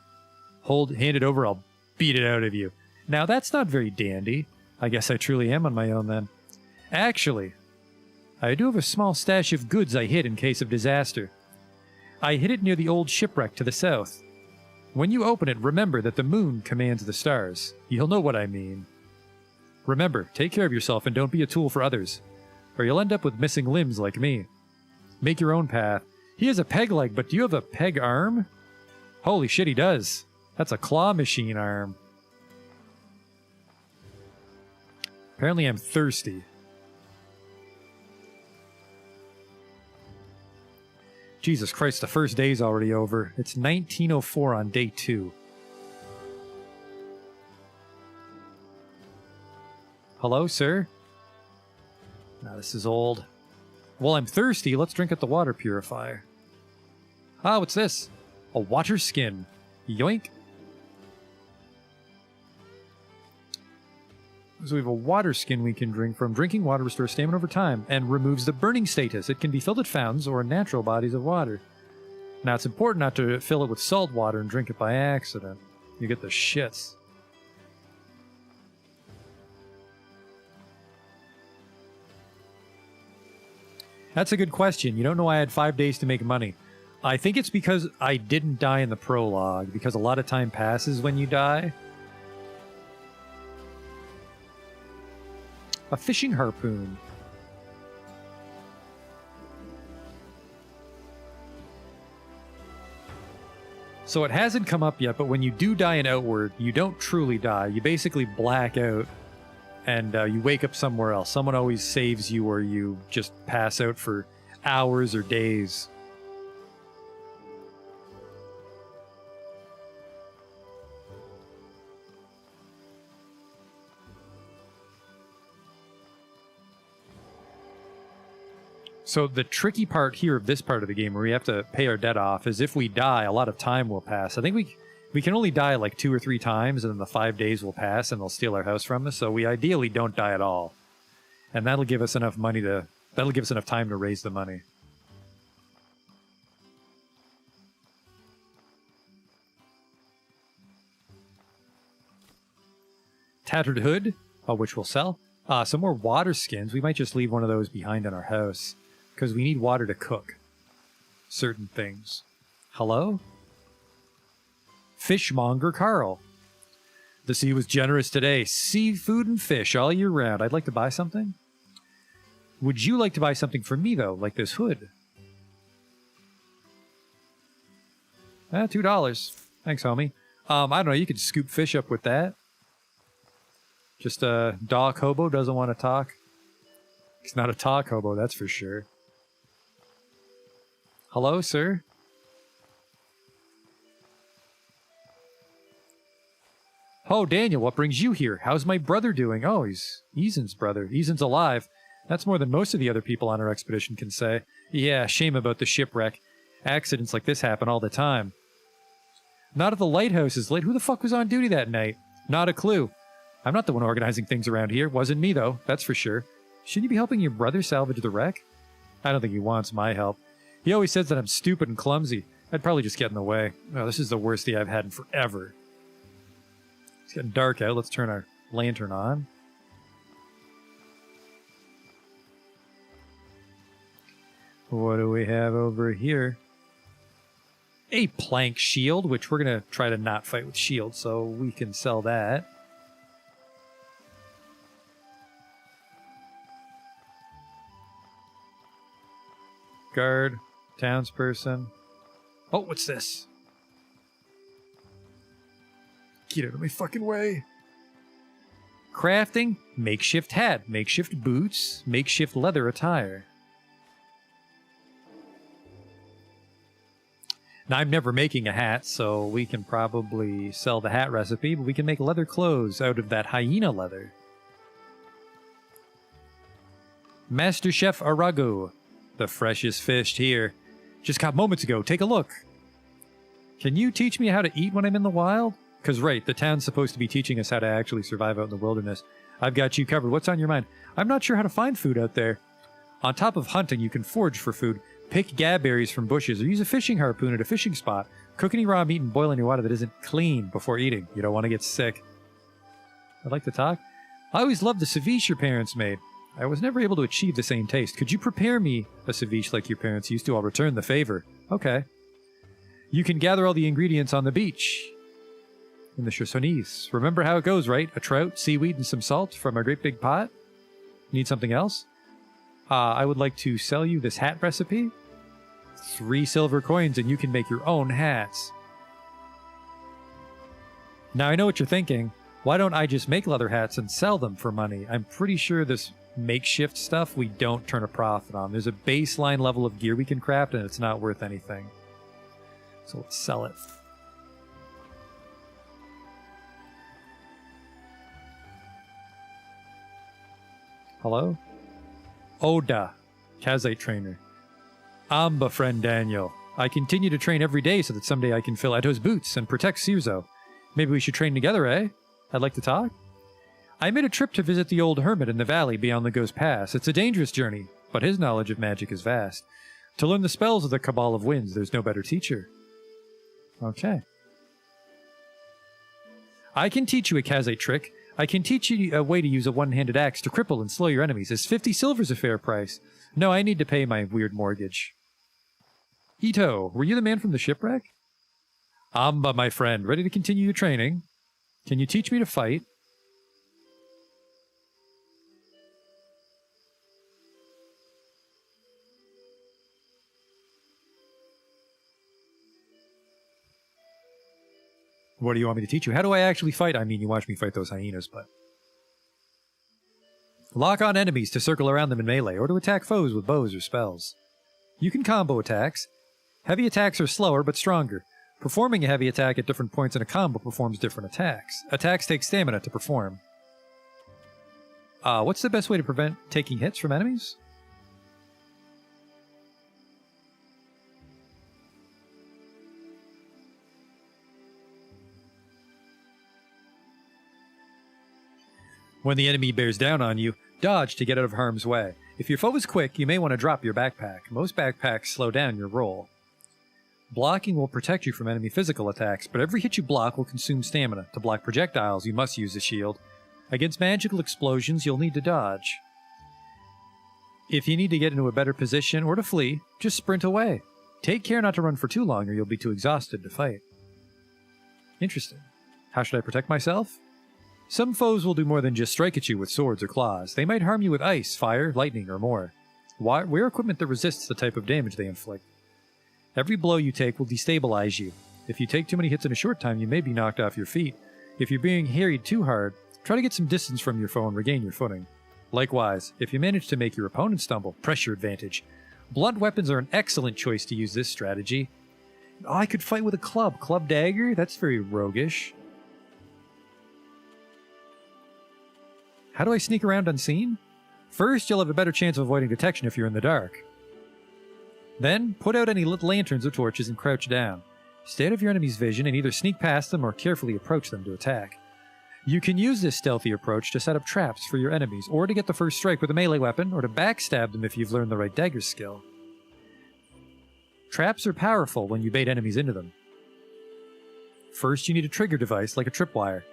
Hand it over, I'll beat it out of you. Now, that's not very dandy. I guess I truly am on my own then. Actually, I do have a small stash of goods I hid in case of disaster. I hid it near the old shipwreck to the south. When you open it, remember that the moon commands the stars. You'll know what I mean. Remember, take care of yourself and don't be a tool for others, or you'll end up with missing limbs like me. Make your own path. He has a peg leg, but do you have a peg arm? Holy shit, he does. That's a claw machine arm. Apparently I'm thirsty. Jesus Christ, the first day's already over. It's 19:04 on day 2. Hello, sir? Now this is old. Well, I'm thirsty. Let's drink at the water purifier. Ah, what's this? A water skin. Yoink. So we have a water skin we can drink from. Drinking water restores stamina over time and removes the burning status. It can be filled at fountains or in natural bodies of water. Now, it's important not to fill it with salt water and drink it by accident. You get the shits. That's a good question. You don't know I had 5 days to make money. I think it's because I didn't die in the prologue, because a lot of time passes when you die. A fishing harpoon. So it hasn't come up yet, but when you do die in Outward, you don't truly die. You basically black out, and you wake up somewhere else. Someone always saves you, or you just pass out for hours or days. So the tricky part here of this part of the game where we have to pay our debt off is if we die, a lot of time will pass. I think we can only die like 2 or 3 times, and then the 5 days will pass and they'll steal our house from us. So we ideally don't die at all. And that'll give us enough money to... That'll give us enough time to raise the money. Tattered hood, which we'll sell. Some more water skins. We might just leave one of those behind in our house, because we need water to cook certain things. Hello? Fishmonger Carl. The sea was generous today. Seafood and fish all year round. I'd like to buy something. Would you like to buy something for me, though, like this hood? $2. Thanks, homie. I don't know, you could scoop fish up with that. Just a dock hobo doesn't want to talk. He's not a talk hobo, that's for sure. Hello, sir? Oh, Daniel, what brings you here? How's my brother doing? Oh, he's Eason's brother. Eason's alive. That's more than most of the other people on our expedition can say. Yeah, shame about the shipwreck. Accidents like this happen all the time. Not at the lighthouse is late. Who the fuck was on duty that night? Not a clue. I'm not the one organizing things around here. Wasn't me, though. That's for sure. Shouldn't you be helping your brother salvage the wreck? I don't think he wants my help. He always says that I'm stupid and clumsy. I'd probably just get in the way. Oh, this is the worst day I've had in forever. It's getting dark out. Let's turn our lantern on. What do we have over here? A plank shield, which we're going to try to not fight with shields, so we can sell that. Guard, townsperson. Oh, what's this? Get out of my fucking way. Crafting, makeshift hat, makeshift boots, makeshift leather attire. Now, I'm never making a hat, so we can probably sell the hat recipe, but we can make leather clothes out of that hyena leather. Master Chef Arago. The freshest fish here. Just caught moments ago. Take a look. Can you teach me how to eat when I'm in the wild? Because, right, the town's supposed to be teaching us how to actually survive out in the wilderness. I've got you covered. What's on your mind? I'm not sure how to find food out there. On top of hunting, you can forage for food. Pick gabberries from bushes, or use a fishing harpoon at a fishing spot. Cook any raw meat and boil any water that isn't clean before eating. You don't want to get sick. I'd like to talk. I always loved the ceviche your parents made. I was never able to achieve the same taste. Could you prepare me a ceviche like your parents used to? I'll return the favor. Okay. You can gather all the ingredients on the beach. In the Chersonese. Remember how it goes, right? A trout, seaweed, and some salt from a great big pot? Need something else? I would like to sell you this hat recipe. 3 silver coins and you can make your own hats. Now I know what you're thinking. Why don't I just make leather hats and sell them for money? I'm pretty sure this makeshift stuff we don't turn a profit on. There's a baseline level of gear we can craft and it's not worth anything. So let's sell it. Hello? Oda, Kazite trainer. Amba friend Daniel. I continue to train every day so that someday I can fill Eto's boots and protect Sirzo. Maybe we should train together, eh? I'd like to talk. I made a trip to visit the old hermit in the valley beyond the Ghost Pass. It's a dangerous journey, but his knowledge of magic is vast. To learn the spells of the Cabal of Winds, there's no better teacher. Okay. I can teach you a Kazite trick. I can teach you a way to use a one-handed axe to cripple and slow your enemies. Is 50 silvers a fair price? No, I need to pay my weird mortgage. Ito, were you the man from the shipwreck? Amba, my friend, ready to continue your training? Can you teach me to fight? What do you want me to teach you? How do I actually fight? I mean, you watch me fight those hyenas, but... Lock on enemies to circle around them in melee, or to attack foes with bows or spells. You can combo attacks. Heavy attacks are slower, but stronger. Performing a heavy attack at different points in a combo performs different attacks. Attacks take stamina to perform. What's the best way to prevent taking hits from enemies? When the enemy bears down on you, dodge to get out of harm's way. If your foe is quick, you may want to drop your backpack. Most backpacks slow down your roll. Blocking will protect you from enemy physical attacks, but every hit you block will consume stamina. To block projectiles, you must use a shield. Against magical explosions, you'll need to dodge. If you need to get into a better position or to flee, just sprint away. Take care not to run for too long or you'll be too exhausted to fight. Interesting. How should I protect myself? Some foes will do more than just strike at you with swords or claws. They might harm you with ice, fire, lightning, or more. Wear equipment that resists the type of damage they inflict. Every blow you take will destabilize you. If you take too many hits in a short time, you may be knocked off your feet. If you're being harried too hard, try to get some distance from your foe and regain your footing. Likewise, if you manage to make your opponent stumble, press your advantage. Blunt weapons are an excellent choice to use this strategy. Oh, I could fight with a club. Club dagger? That's very roguish. How do I sneak around unseen? First, you'll have a better chance of avoiding detection if you're in the dark. Then, put out any lit lanterns or torches and crouch down. Stay out of your enemy's vision and either sneak past them or carefully approach them to attack. You can use this stealthy approach to set up traps for your enemies, or to get the first strike with a melee weapon, or to backstab them if you've learned the right dagger skill. Traps are powerful when you bait enemies into them. First, you need a trigger device like a tripwire.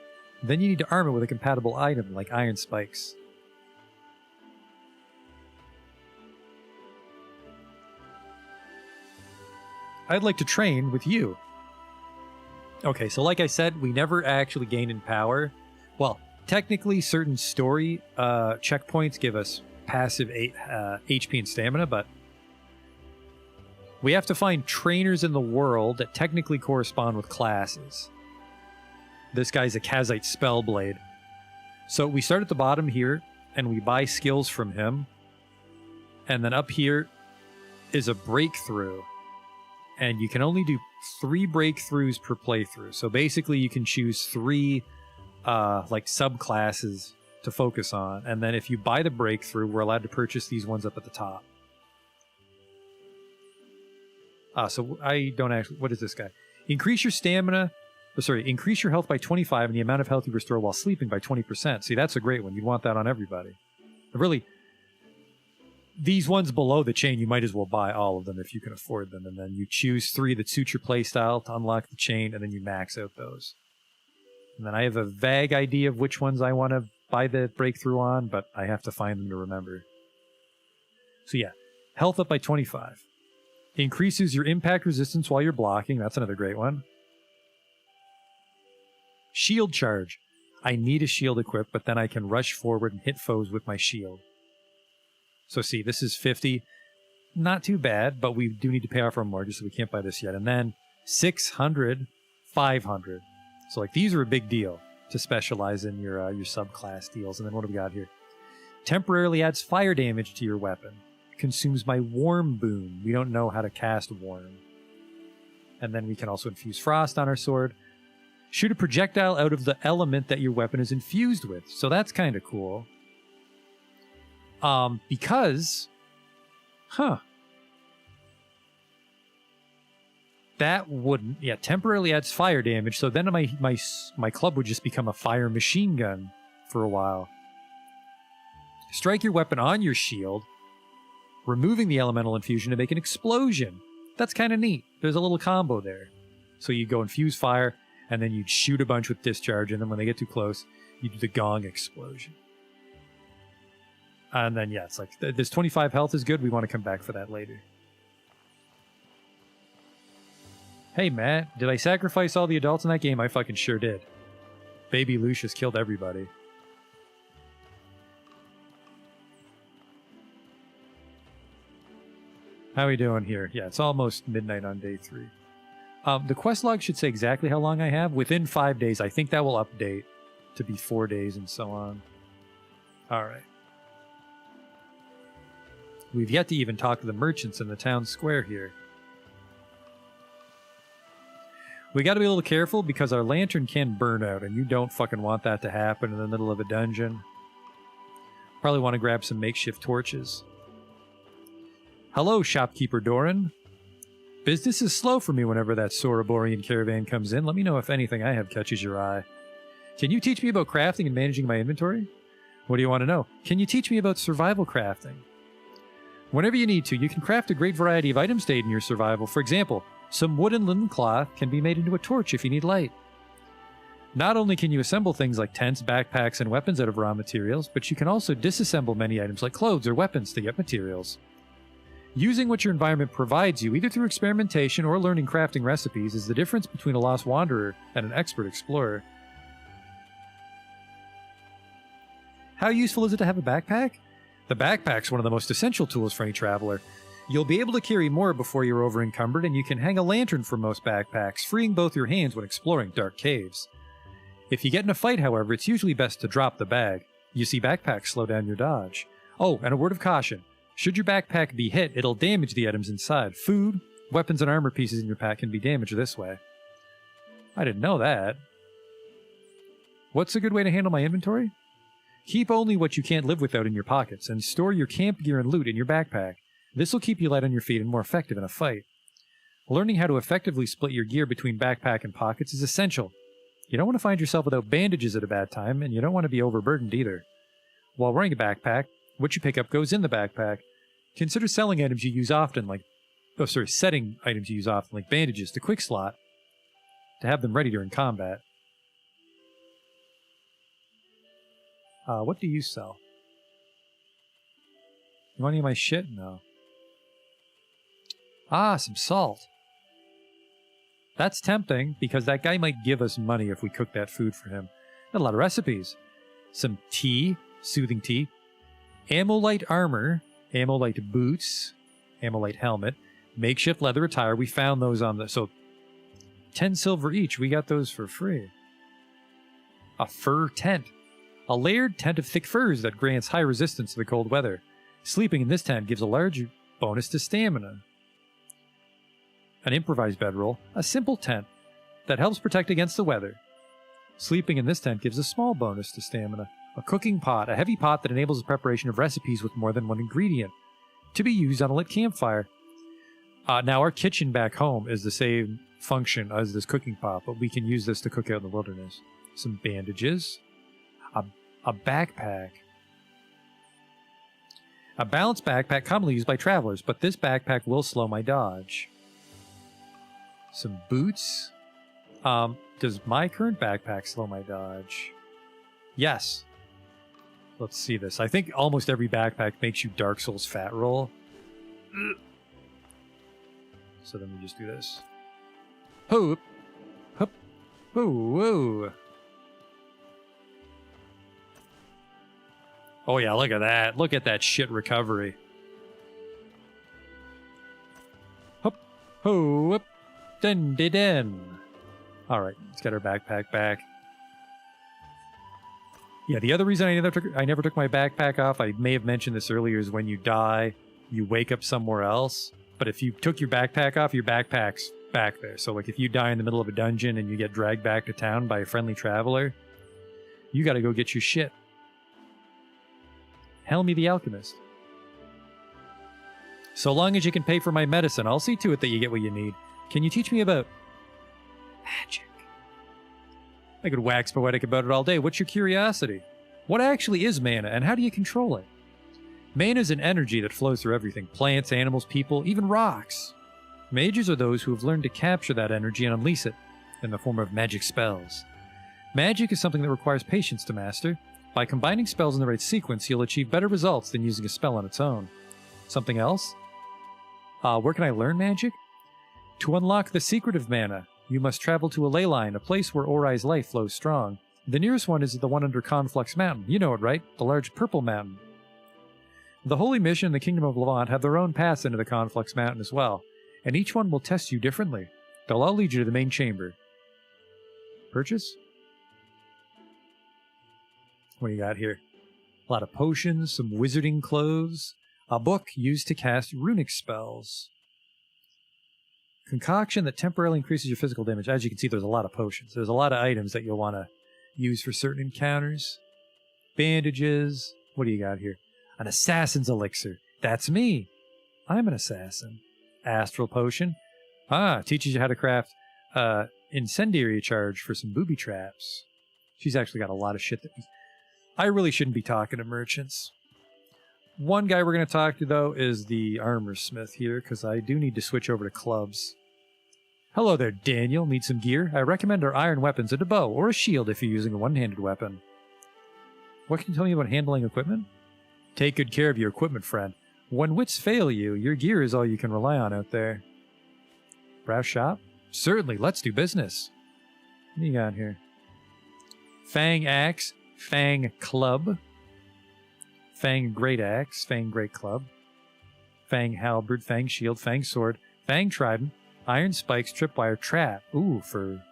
Then you need to arm it with a compatible item like iron spikes. I'd like to train with you. Okay, so like I said, we never actually gained in power. Well, technically certain story checkpoints give us passive HP and stamina, but we have to find trainers in the world that technically correspond with classes. This guy's a Kazite Spellblade. So we start at the bottom here, and we buy skills from him. And then up here is a breakthrough. And you can only do 3 breakthroughs per playthrough. So basically you can choose 3 like subclasses to focus on. And then if you buy the breakthrough, we're allowed to purchase these ones up at the top. So I don't actually... What is this guy? Increase your stamina... increase your health by 25 and the amount of health you restore while sleeping by 20%. See, that's a great one. You want that on everybody. Really, these ones below the chain, you might as well buy all of them if you can afford them. And then you choose 3 that suit your playstyle to unlock the chain, and then you max out those. And then I have a vague idea of which ones I want to buy the breakthrough on, but I have to find them to remember. So yeah, health up by 25. Increases your impact resistance while you're blocking. That's another great one. Shield charge. I need a shield equipped, but then I can rush forward and hit foes with my shield. So see, this is 50. Not too bad, but we do need to pay off our mortgage, so we can't buy this yet. And then 600, 500. So like these are a big deal to specialize in your subclass deals. And then what do we got here? Temporarily adds fire damage to your weapon. Consumes my warm boon. We don't know how to cast warm. And then we can also infuse frost on our sword. Shoot a projectile out of the element that your weapon is infused with. So that's kind of cool. Because... That wouldn't... Yeah, temporarily adds fire damage, so then my club would just become a fire machine gun for a while. Strike your weapon on your shield, removing the elemental infusion to make an explosion. That's kind of neat. There's a little combo there. So you go infuse fire, and then you'd shoot a bunch with discharge, and then when they get too close, you do the gong explosion. And then, yeah, it's like, this 25 health is good. We want to come back for that later. Hey, Matt, did I sacrifice all the adults in that game? I fucking sure did. Baby Lucius killed everybody. How are we doing here? Yeah, it's almost midnight on day 3. The quest log should say exactly how long I have. Within 5 days, I think that will update to be 4 days and so on. All right. We've yet to even talk to the merchants in the town square here. We got to be a little careful because our lantern can burn out, and you don't fucking want that to happen in the middle of a dungeon. Probably want to grab some makeshift torches. Hello, shopkeeper Doran. Business is slow for me whenever that Soroborian caravan comes in. Let me know if anything I have catches your eye. Can you teach me about crafting and managing my inventory? What do you want to know? Can you teach me about survival crafting? Whenever you need to, you can craft a great variety of items to aid in your survival. For example, some wood and linen cloth can be made into a torch if you need light. Not only can you assemble things like tents, backpacks, and weapons out of raw materials, but you can also disassemble many items like clothes or weapons to get materials. Using what your environment provides you, either through experimentation or learning crafting recipes, is the difference between a lost wanderer and an expert explorer. How useful is it to have a backpack? The backpack's one of the most essential tools for any traveler. You'll be able to carry more before you're over-encumbered, and you can hang a lantern from most backpacks, freeing both your hands when exploring dark caves. If you get in a fight, however, it's usually best to drop the bag. You see, backpacks slow down your dodge. Oh, and a word of caution. Should your backpack be hit, it'll damage the items inside. Food, weapons, and armor pieces in your pack can be damaged this way. I didn't know that. What's a good way to handle my inventory? Keep only what you can't live without in your pockets, and store your camp gear and loot in your backpack. This will keep you light on your feet and more effective in a fight. Learning how to effectively split your gear between backpack and pockets is essential. You don't want to find yourself without bandages at a bad time, and you don't want to be overburdened either. While wearing a backpack, what you pick up goes in the backpack. Consider selling items you use often, setting items you use often, like bandages, to quick slot, to have them ready during combat. What do you sell? You want any of my shit? No. Ah, some salt. That's tempting, because that guy might give us money if we cook that food for him. Got a lot of recipes. Some tea, soothing tea. Amolite armor, Amolite boots, Amolite helmet, makeshift leather attire. We found those on the... So, 10 silver each. We got those for free. A fur tent. A layered tent of thick furs that grants high resistance to the cold weather. Sleeping in this tent gives a large bonus to stamina. An improvised bedroll. A simple tent that helps protect against the weather. Sleeping in this tent gives a small bonus to stamina. A cooking pot, a heavy pot that enables the preparation of recipes with more than one ingredient, to be used on a lit campfire. Now, our kitchen back home is the same function as this cooking pot, but we can use this to cook out in the wilderness. Some bandages. A backpack. A balanced backpack commonly used by travelers, but this backpack will slow my dodge. Some boots. Does my current backpack slow my dodge? Yes. Let's see this. I think almost every backpack makes you Dark Souls fat roll. So then we just do this. Hoop. Hup. Whoa, whoa. Oh yeah, look at that. Look at that shit recovery. Hup. Hoop. Dun de den. Alright, let's get our backpack back. Yeah, the other reason I never took my backpack off, I may have mentioned this earlier, is when you die, you wake up somewhere else. But if you took your backpack off, your backpack's back there. So like if you die in the middle of a dungeon and you get dragged back to town by a friendly traveler, you gotta go get your shit. Helmy the Alchemist. So long as you can pay for my medicine, I'll see to it that you get what you need. Can you teach me about magic? I could wax poetic about it all day. What's your curiosity? What actually is mana, and how do you control it? Mana is an energy that flows through everything. Plants, animals, people, even rocks. Mages are those who have learned to capture that energy and unleash it in the form of magic spells. Magic is something that requires patience to master. By combining spells in the right sequence, you'll achieve better results than using a spell on its own. Something else? Where can I learn magic? To unlock the secret of mana, you must travel to a ley line, a place where Orai's life flows strong. The nearest one is the one under Conflux Mountain. You know it, right? The large purple mountain. The Holy Mission and the Kingdom of Levant have their own paths into the Conflux Mountain as well, and each one will test you differently. They'll all lead you to the main chamber. Purchase? What do you got here? A lot of potions, some wizarding clothes, a book used to cast runic spells. Concoction that temporarily increases your physical damage. As you can see, there's a lot of potions. There's a lot of items that you'll want to use for certain encounters. Bandages. What do you got here? An assassin's elixir. That's me. I'm an assassin. Astral potion. Teaches you how to craft incendiary charge for some booby traps. She's actually got a lot of shit that I really shouldn't be talking to merchants. One guy we're going to talk to, though, is the armor smith here, because I do need to switch over to clubs. Hello there, Daniel. Need some gear? I recommend our iron weapons and a bow, or a shield if you're using a one-handed weapon. What can you tell me about handling equipment? Take good care of your equipment, friend. When wits fail you, your gear is all you can rely on out there. Browse shop? Certainly, let's do business. What do you got here? Fang axe, Fang club, Fang great axe, Fang great club, Fang halberd, Fang shield, Fang sword, Fang trident, iron spikes, tripwire, trap. Ooh, for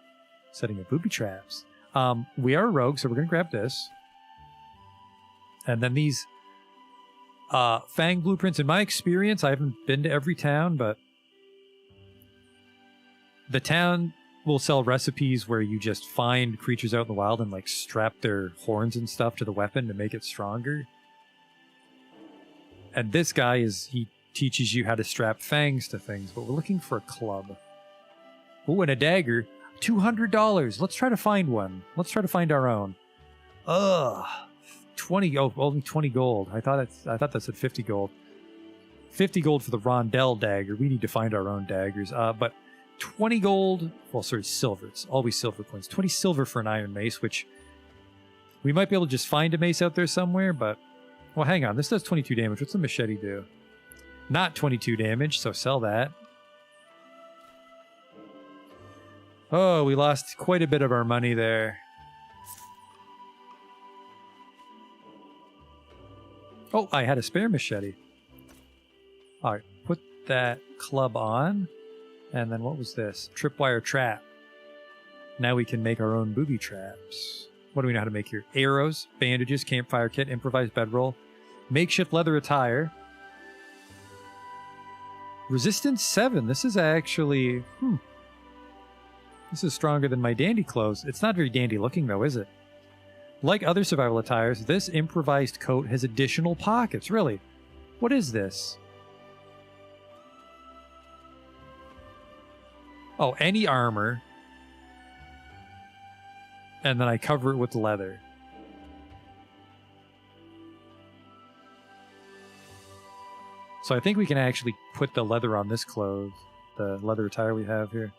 setting up booby traps. We are a rogue, so we're going to grab this. And then these Fang blueprints. In my experience, I haven't been to every town, but the town will sell recipes where you just find creatures out in the wild and like strap their horns and stuff to the weapon to make it stronger. And this guy he teaches you how to strap fangs to things, but we're looking for a club. Oh, and a dagger. $200. Let's try to find one. Let's try to find our own. Ugh. 20. Oh, only 20 gold. I thought that said 50 gold. 50 gold for the rondelle dagger. We need to find our own daggers. But 20 gold, well, sorry, silver. It's always silver coins. 20 silver for an iron mace, which we might be able to just find a mace out there somewhere, but, well, hang on. This does 22 damage. What's the machete do? Not 22 damage, so sell that. Oh, we lost quite a bit of our money there. Oh, I had a spare machete. All right, put that club on. And then what was this? Tripwire trap. Now we can make our own booby traps. What do we know how to make here? Arrows, bandages, campfire kit, improvised bedroll, makeshift leather attire. Resistance 7. This is actually... This is stronger than my dandy clothes. It's not very dandy looking, though, is it? Like other survival attires, this improvised coat has additional pockets. Really? What is this? Oh, any armor. And then I cover it with leather. So I think we can actually put the leather on this clothes. The leather attire we have here.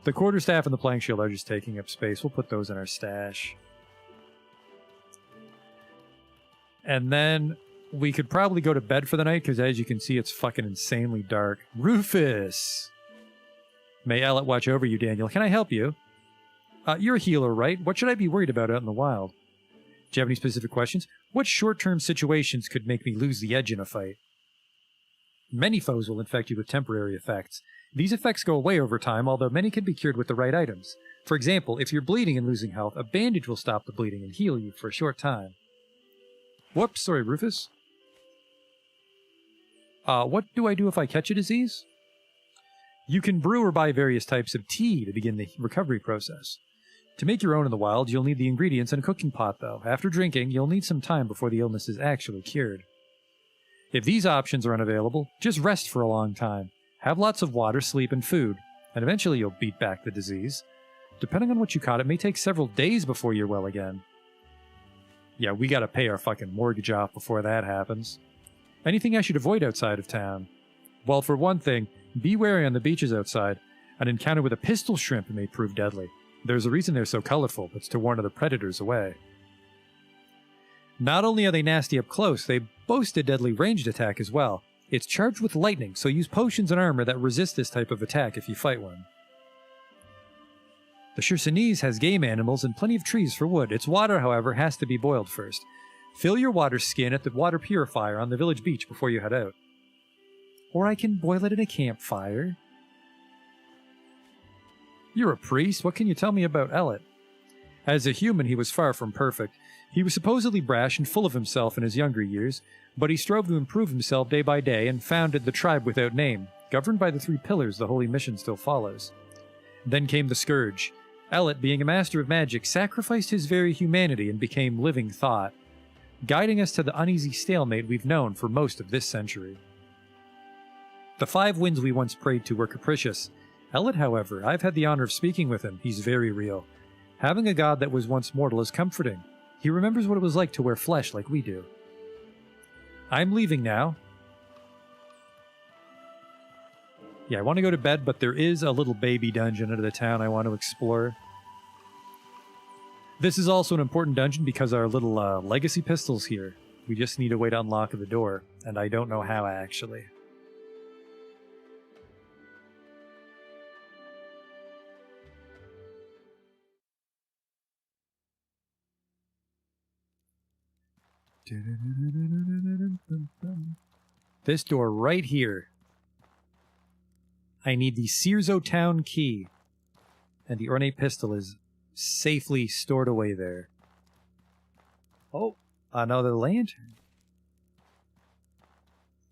The quarterstaff and the plank shield are just taking up space. We'll put those in our stash. And then we could probably go to bed for the night, because as you can see, it's fucking insanely dark. Rufus! May Ellett watch over you, Daniel. Can I help you? You're a healer, right? What should I be worried about out in the wild? Do you have any specific questions? What short-term situations could make me lose the edge in a fight? Many foes will infect you with temporary effects. These effects go away over time, although many can be cured with the right items. For example, if you're bleeding and losing health, a bandage will stop the bleeding and heal you for a short time. Whoops, sorry, Rufus. What do I do if I catch a disease? You can brew or buy various types of tea to begin the recovery process. To make your own in the wild, you'll need the ingredients in a cooking pot, though. After drinking, you'll need some time before the illness is actually cured. If these options are unavailable, just rest for a long time. Have lots of water, sleep, and food, and eventually you'll beat back the disease. Depending on what you caught, it may take several days before you're well again. Yeah, we gotta pay our fucking mortgage off before that happens. Anything I should avoid outside of town? Well, for one thing, be wary on the beaches outside. An encounter with a pistol shrimp may prove deadly. There's a reason they're so colorful. It's to warn other predators away. Not only are they nasty up close, they boast a deadly ranged attack as well. It's charged with lightning, so use potions and armor that resist this type of attack if you fight one. The Chersonese has game animals and plenty of trees for wood. Its water, however, has to be boiled first. Fill your water skin at the water purifier on the village beach before you head out. Or I can boil it in a campfire. You're a priest. What can you tell me about Omelet? As a human, he was far from perfect. He was supposedly brash and full of himself in his younger years, but he strove to improve himself day by day and founded the tribe without name. Governed by the 3 pillars, the holy mission still follows. Then came the Scourge. Omelet, being a master of magic, sacrificed his very humanity and became living thought, guiding us to the uneasy stalemate we've known for most of this century. The 5 winds we once prayed to were capricious. Omelet, however, I've had the honor of speaking with him. He's very real. Having a god that was once mortal is comforting. He remembers what it was like to wear flesh like we do. I'm leaving now. Yeah, I want to go to bed, but there is a little baby dungeon under the town I want to explore. This is also an important dungeon because our little legacy pistol's here. We just need a way to unlock the door, and I don't know how, actually. This door right here. I need the Searzo Town key. And the ornate pistol is safely stored away there. Oh, another lantern.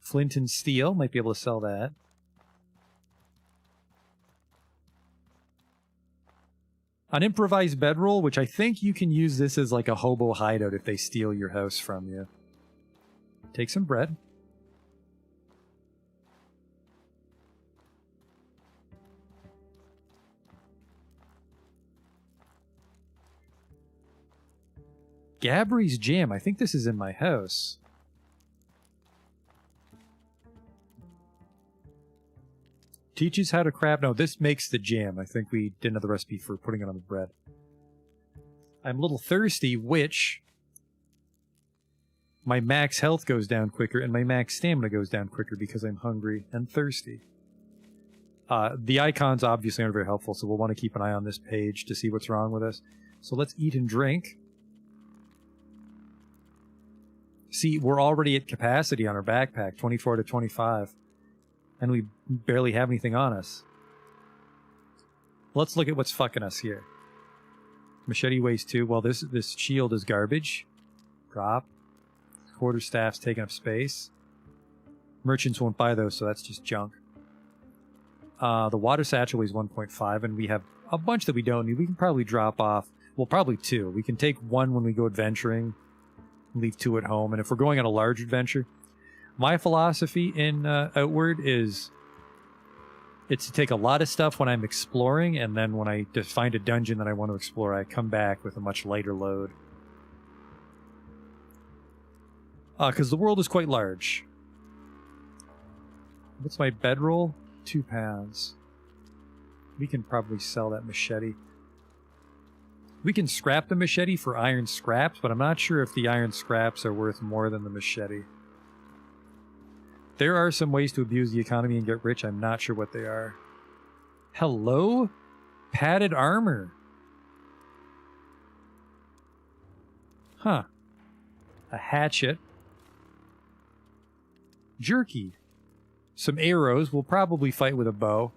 Flint and steel. Might be able to sell that. An improvised bedroll, which I think you can use this as like a hobo hideout if they steal your house from you. Take some bread. Gabri's Jam. I think this is in my house. Teaches how to craft... No, this makes the jam. I think we didn't have the recipe for putting it on the bread. I'm a little thirsty, which... my max health goes down quicker, and my max stamina goes down quicker because I'm hungry and thirsty. The icons obviously aren't very helpful, so we'll want to keep an eye on this page to see what's wrong with us. So let's eat and drink. See, we're already at capacity on our backpack, 24 to 25. And we barely have anything on us. Let's look at what's fucking us here. Machete weighs 2. Well, this shield is garbage. Drop. Quarterstaff's taking up space. Merchants won't buy those, so that's just junk. The water satchel weighs 1.5, and we have a bunch that we don't need. We can probably drop off. Well, probably 2. We can take 1 when we go adventuring. Leave 2 at home. And if we're going on a large adventure... my philosophy in Outward is it's to take a lot of stuff when I'm exploring, and then when I just find a dungeon that I want to explore, I come back with a much lighter load. Because the world is quite large. What's my bedroll? 2 pounds. We can probably sell that machete. We can scrap the machete for iron scraps, but I'm not sure if the iron scraps are worth more than the machete. There are some ways to abuse the economy and get rich. I'm not sure what they are. Hello? Padded armor. Huh. A hatchet. Jerky. Some arrows. We'll probably fight with a bow.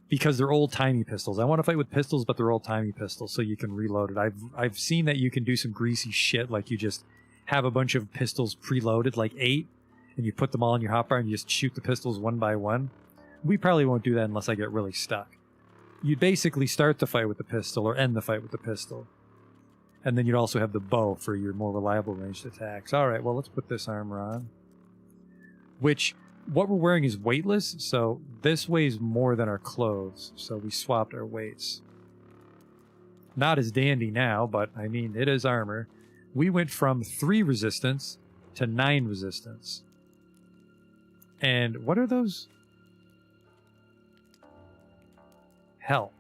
Because they're old-timey pistols. I want to fight with pistols, but they're old-timey pistols, so you can reload it. I've seen that you can do some greasy shit, like you just have a bunch of pistols preloaded, like 8, and you put them all in your hotbar and you just shoot the pistols one by one. We probably won't do that unless I get really stuck. You'd basically start the fight with the pistol or end the fight with the pistol. And then you'd also have the bow for your more reliable ranged attacks. Alright, well, let's put this armor on. Which, what we're wearing is weightless, so this weighs more than our clothes, so we swapped our weights. Not as dandy now, but, I mean, it is armor. We went from 3 resistance to 9 resistance. And what are those? Hell.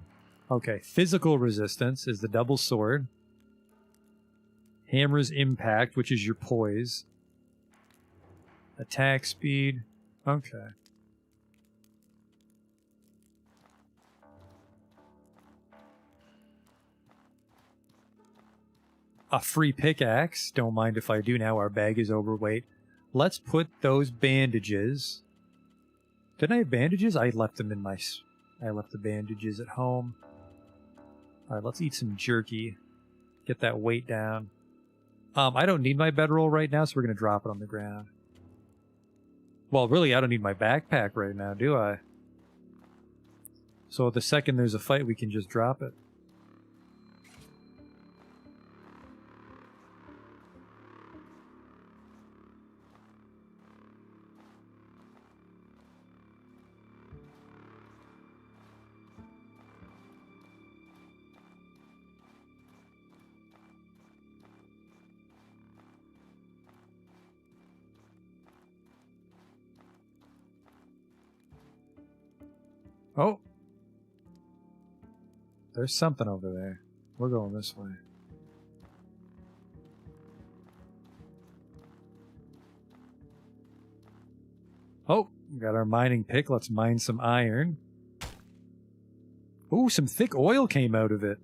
Okay, physical resistance is the double sword. Hammer's impact, which is your poise. Attack speed. Okay. A free pickaxe. Don't mind if I do now. Our bag is overweight. Let's put those bandages. Didn't I have bandages? I left them in my... I left the bandages at home. Alright, let's eat some jerky. Get that weight down. I don't need my bedroll right now, so we're going to drop it on the ground. Well, really, I don't need my backpack right now, do I? So the second there's a fight, we can just drop it. Oh! There's something over there. We're going this way. Oh! We got our mining pick. Let's mine some iron. Ooh, some thick oil came out of it.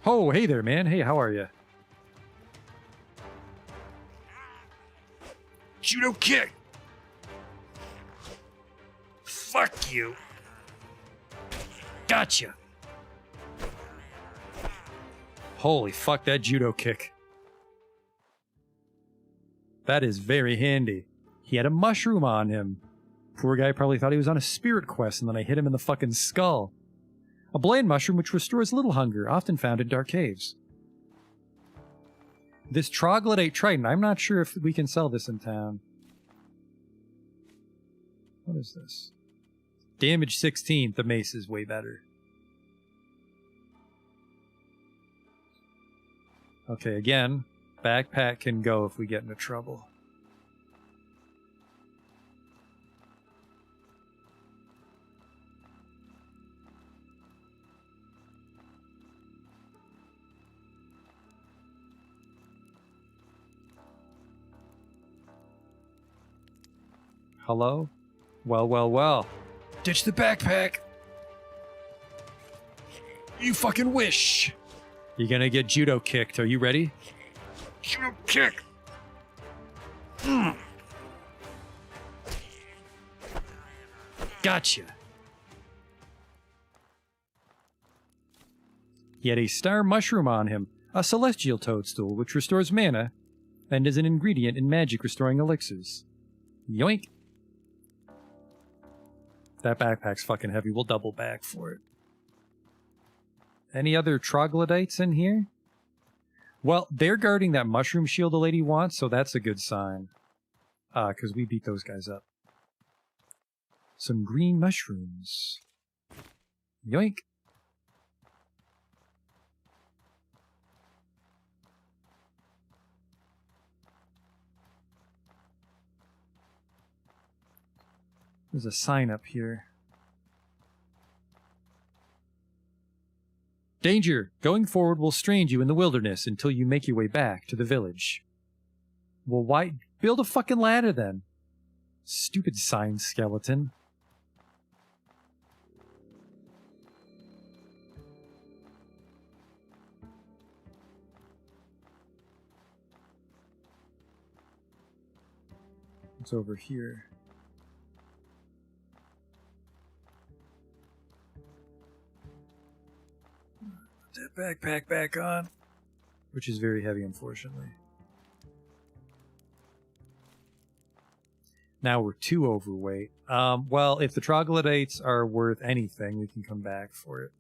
Oh, hey there, man. Hey, how are you? Judo kick! Fuck you! Gotcha! Holy fuck, that judo kick. That is very handy. He had a mushroom on him. Poor guy probably thought he was on a spirit quest, and then I hit him in the fucking skull. A bland mushroom which restores little hunger, often found in dark caves. This troglodyte trident, I'm not sure if we can sell this in town. What is this? Damage 16, the mace is way better. Okay, again, backpack can go if we get into trouble. Hello? Well, well, well. Ditch the backpack! You fucking wish! You're gonna get judo kicked. Are you ready? Judo kick! Gotcha! He had a star mushroom on him, a celestial toadstool which restores mana, and is an ingredient in magic restoring elixirs. Yoink! That backpack's fucking heavy. We'll double back for it. Any other troglodytes in here? Well, they're guarding that mushroom shield the lady wants, so that's a good sign. Because we beat those guys up. Some green mushrooms. Yoink! There's a sign up here. Danger! Going forward will strange you in the wilderness until you make your way back to the village. Well, why? Build a fucking ladder then. Stupid sign skeleton. What's over here? Put that backpack back on. Which is very heavy, unfortunately. Now we're 2 overweight. Well, if the troglodytes are worth anything, we can come back for it.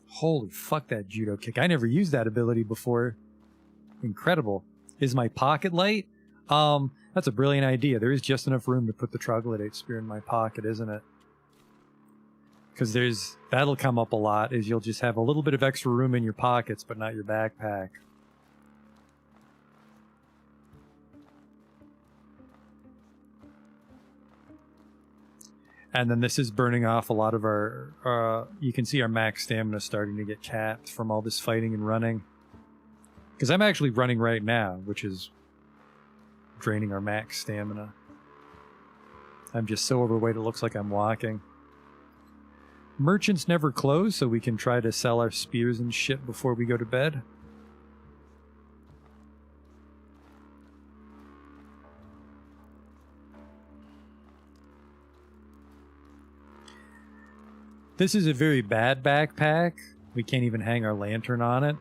Holy fuck, that judo kick. I never used that ability before. Incredible. Is my pocket light? That's a brilliant idea. There is just enough room to put the troglodyte spear in my pocket, isn't it? Because that'll come up a lot, is you'll just have a little bit of extra room in your pockets, but not your backpack. And then this is burning off a lot of our, you can see our max stamina starting to get capped from all this fighting and running. Because I'm actually running right now, which is draining our max stamina. I'm just so overweight it looks like I'm walking. Merchants never close, so we can try to sell our spears and shit before we go to bed. This is a very bad backpack. We can't even hang our lantern on it.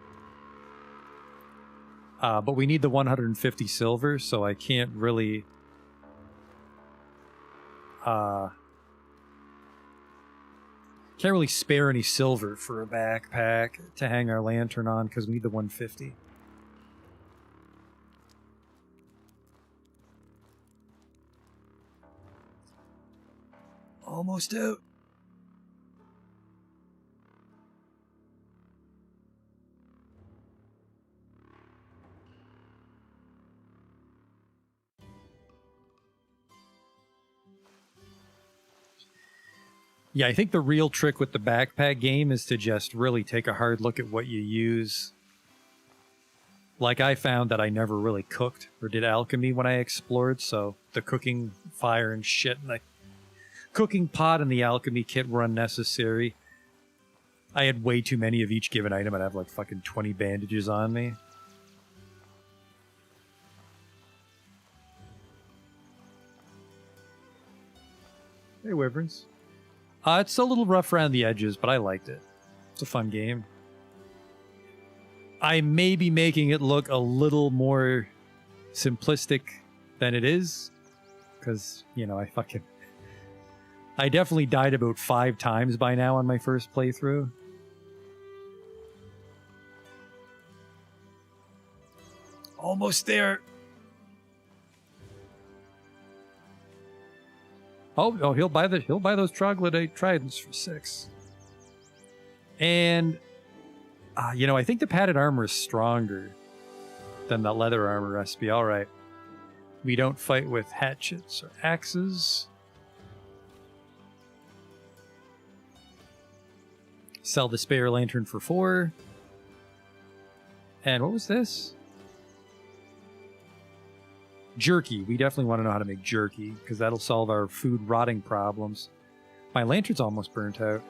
But we need the 150 silver, so I can't really... can't really spare any silver for a backpack to hang our lantern on, because we need the 150. Almost out. Yeah, I think the real trick with the backpack game is to just really take a hard look at what you use. Like, I found that I never really cooked or did alchemy when I explored, so the cooking fire and shit and the cooking pot and the alchemy kit were unnecessary. I had way too many of each given item. I'd have like fucking 20 bandages on me. Hey, Wyverns. It's a little rough around the edges, but I liked it. It's a fun game. I may be making it look a little more simplistic than it is. Because, you know, I definitely died about 5 times by now on my first playthrough. Almost there. Oh, he'll buy those troglodyte tridents for 6. And you know, I think the padded armor is stronger than that leather armor recipe. All right. We don't fight with hatchets or axes. Sell the spare lantern for 4. And what was this? Jerky. We definitely want to know how to make jerky, because that'll solve our food rotting problems. My lantern's almost burnt out.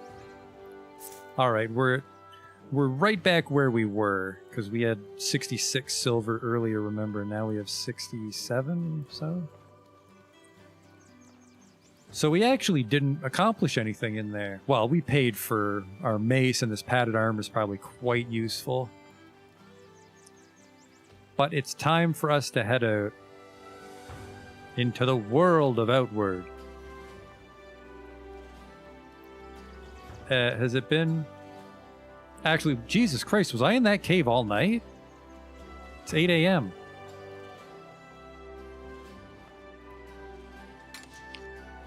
Alright, we're right back where we were, because we had 66 silver earlier, remember? Now we have 67, so? So we actually didn't accomplish anything in there. Well, we paid for our mace, and this padded armor is probably quite useful. But it's time for us to head out into the world of Outward. Has it been... Actually, Jesus Christ, was I in that cave all night? It's 8 a.m.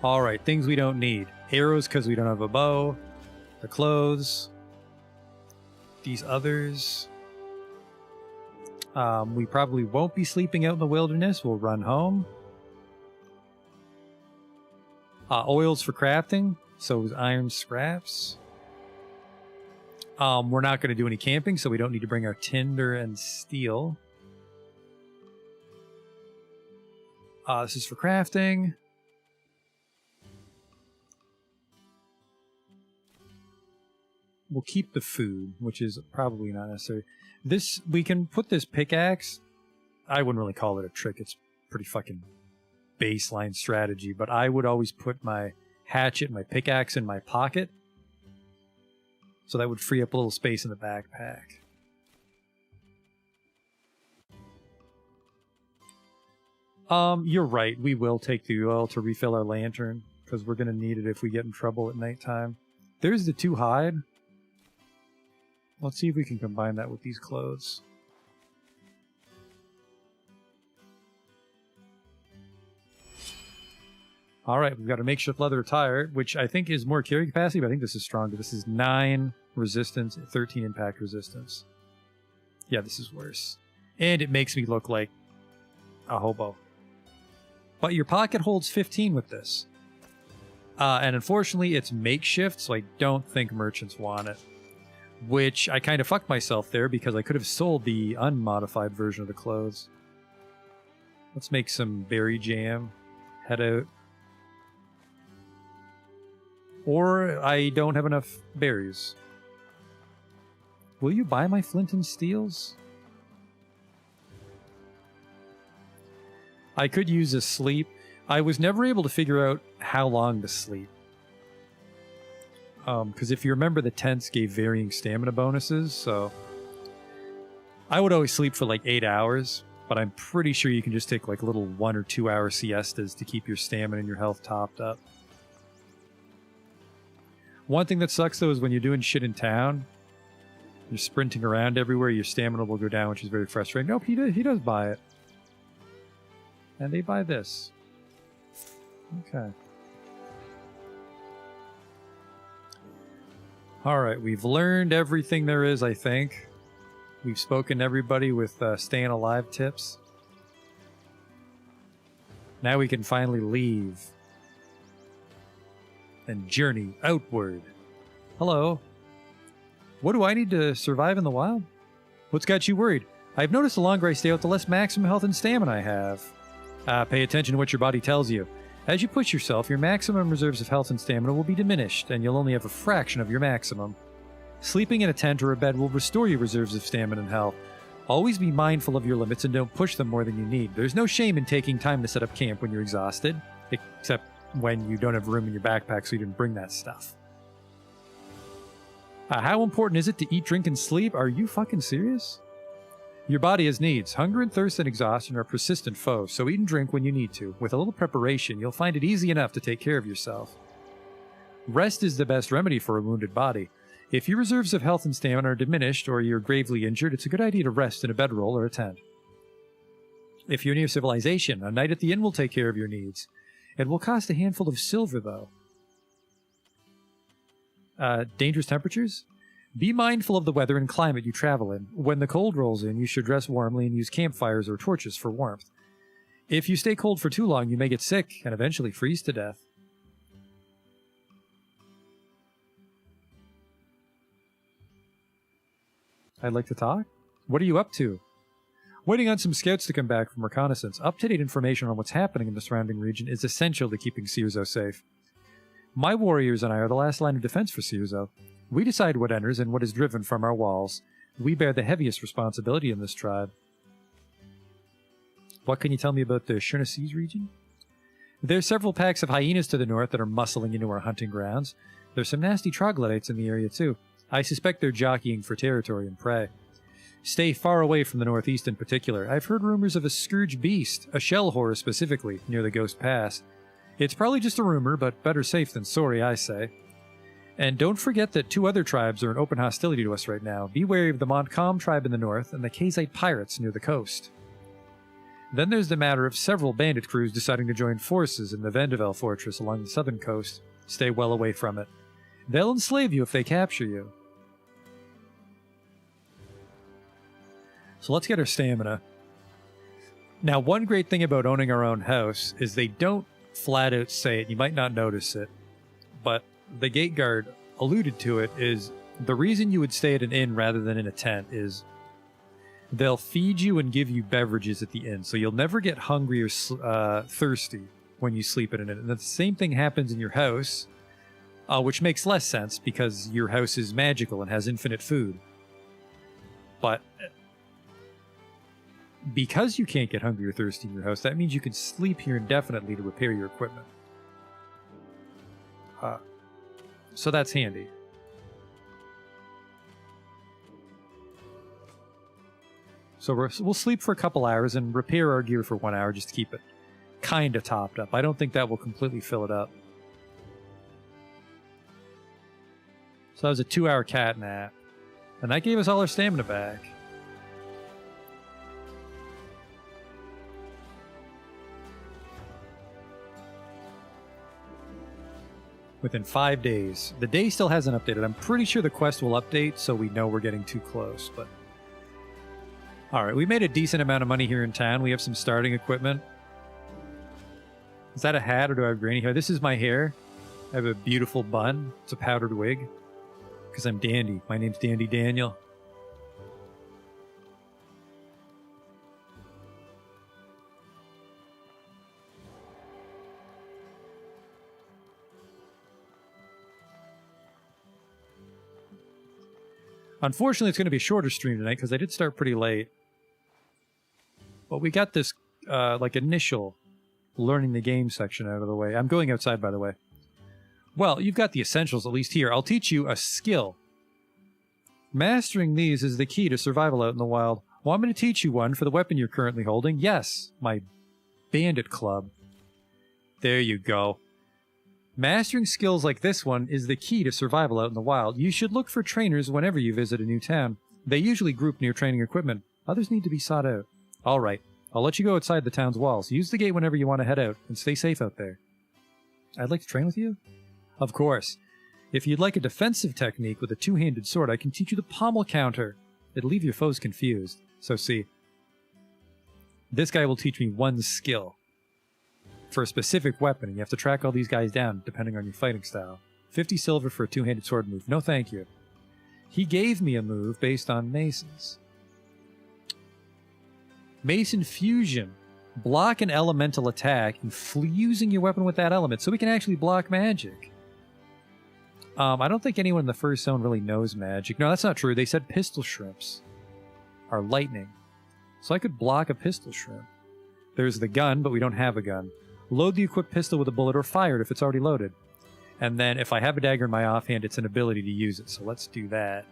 Alright, things we don't need. Arrows because we don't have a bow. The clothes. These others. We probably won't be sleeping out in the wilderness. We'll run home. Oils for crafting. So is iron scraps. We're not going to do any camping, so we don't need to bring our tinder and steel. This is for crafting. We'll keep the food, which is probably not necessary. This, we can put this pickaxe. I wouldn't really call it a trick. It's pretty fucking baseline strategy, but I would always put my hatchet, my pickaxe in my pocket. So that would free up a little space in the backpack. You're right. We will take the oil to refill our lantern, because we're going to need it if we get in trouble at nighttime. There's the 2 hide. Let's see if we can combine that with these clothes. All right, we've got a makeshift leather tire, which I think is more carry capacity, but I think this is stronger. This is 9 resistance, 13 impact resistance. Yeah, this is worse. And it makes me look like a hobo. But your pocket holds 15 with this. And unfortunately, it's makeshift, so I don't think merchants want it. Which I kind of fucked myself there because I could have sold the unmodified version of the clothes. Let's make some berry jam. Head out. Or I don't have enough berries. Will you buy my flint and steels? I could use a sleep. I was never able to figure out how long to sleep. Because if you remember, the tents gave varying stamina bonuses, so... I would always sleep for like 8 hours, but I'm pretty sure you can just take like little 1 or 2 hour siestas to keep your stamina and your health topped up. One thing that sucks, though, is when you're doing shit in town, you're sprinting around everywhere, your stamina will go down, which is very frustrating. Nope, he does buy it. And they buy this. Okay. Alright, we've learned everything there is, I think. We've spoken to everybody with staying alive tips. Now we can finally leave. And journey outward. Hello. What do I need to survive in the wild? What's got you worried? I've noticed the longer I stay out, the less maximum health and stamina I have. Pay attention to what your body tells you. As you push yourself, your maximum reserves of health and stamina will be diminished, and you'll only have a fraction of your maximum. Sleeping in a tent or a bed will restore your reserves of stamina and health. Always be mindful of your limits and don't push them more than you need. There's no shame in taking time to set up camp when you're exhausted, except when you don't have room in your backpack so you didn't bring that stuff. How important is it to eat, drink, and sleep? Are you fucking serious? Your body has needs. Hunger and thirst and exhaustion are persistent foes, so eat and drink when you need to. With a little preparation, you'll find it easy enough to take care of yourself. Rest is the best remedy for a wounded body. If your reserves of health and stamina are diminished or you're gravely injured, it's a good idea to rest in a bedroll or a tent. If you're near civilization, a night at the inn will take care of your needs. It will cost a handful of silver, though. Dangerous temperatures? Be mindful of the weather and climate you travel in. When the cold rolls in, you should dress warmly and use campfires or torches for warmth. If you stay cold for too long, you may get sick and eventually freeze to death. I'd like to talk? What are you up to? Waiting on some scouts to come back from reconnaissance. Up-to-date information on what's happening in the surrounding region is essential to keeping Searzo safe. My warriors and I are the last line of defense for Searzo. We decide what enters and what is driven from our walls. We bear the heaviest responsibility in this tribe. What can you tell me about the Chernasees region? There's several packs of hyenas to the north that are muscling into our hunting grounds. There's some nasty troglodytes in the area too. I suspect they're jockeying for territory and prey. Stay far away from the northeast in particular. I've heard rumors of a scourge beast, a shell horror specifically, near the Ghost Pass. It's probably just a rumor, but better safe than sorry, I say. And don't forget that 2 other tribes are in open hostility to us right now. Be wary of the Montcalm tribe in the north and the Kazite pirates near the coast. Then there's the matter of several bandit crews deciding to join forces in the Vandervel fortress along the southern coast. Stay well away from it. They'll enslave you if they capture you. So let's get our stamina. Now, one great thing about owning our own house is they don't flat out say it. You might not notice it, but the gate guard alluded to it. Is the reason you would stay at an inn rather than in a tent is they'll feed you and give you beverages at the inn, so you'll never get hungry or thirsty when you sleep at an inn. And the same thing happens in your house, which makes less sense because your house is magical and has infinite food. But because you can't get hungry or thirsty in your house, that means you can sleep here indefinitely to repair your equipment. So that's handy. So we'll sleep for a couple hours and repair our gear for 1 hour just to keep it kind of topped up. I don't think that will completely fill it up. So that was a 2-hour cat nap. And that gave us all our stamina back. Within 5 days. The day still hasn't updated. I'm pretty sure the quest will update, so we know we're getting too close. But all right, we made a decent amount of money here in town. We have some starting equipment. Is that a hat or do I have grainy hair? This is my hair. I have a beautiful bun. It's a powdered wig. Because I'm Dandy. My name's Dandy Daniel. Unfortunately, it's going to be a shorter stream tonight because I did start pretty late. But we got this, like, initial learning the game section out of the way. I'm going outside, by the way. Well, you've got the essentials, at least here. I'll teach you a skill. Mastering these is the key to survival out in the wild. Want me to teach you one for the weapon you're currently holding? Yes, my bandit club. There you go. Mastering skills like this one is the key to survival out in the wild. You should look for trainers whenever you visit a new town. They usually group near training equipment. Others need to be sought out. All right, I'll let you go outside the town's walls. Use the gate whenever you want to head out, and stay safe out there. I'd like to train with you? Of course. If you'd like a defensive technique with a two-handed sword, I can teach you the pommel counter. It'll leave your foes confused. So see, this guy will teach me one skill. For a specific weapon, and you have to track all these guys down depending on your fighting style. 50 silver for a two-handed sword move. No thank you. He gave me a move based on maces. Mason Fusion. Block an elemental attack, infusing your weapon with that element, so we can actually block magic. I don't think anyone in the first zone really knows magic. No, that's not true. They said pistol shrimps are lightning. So I could block a pistol shrimp. There's the gun, but we don't have a gun. Load the equipped pistol with a bullet or fire it if it's already loaded. And then if I have a dagger in my offhand, it's an ability to use it. So let's do that.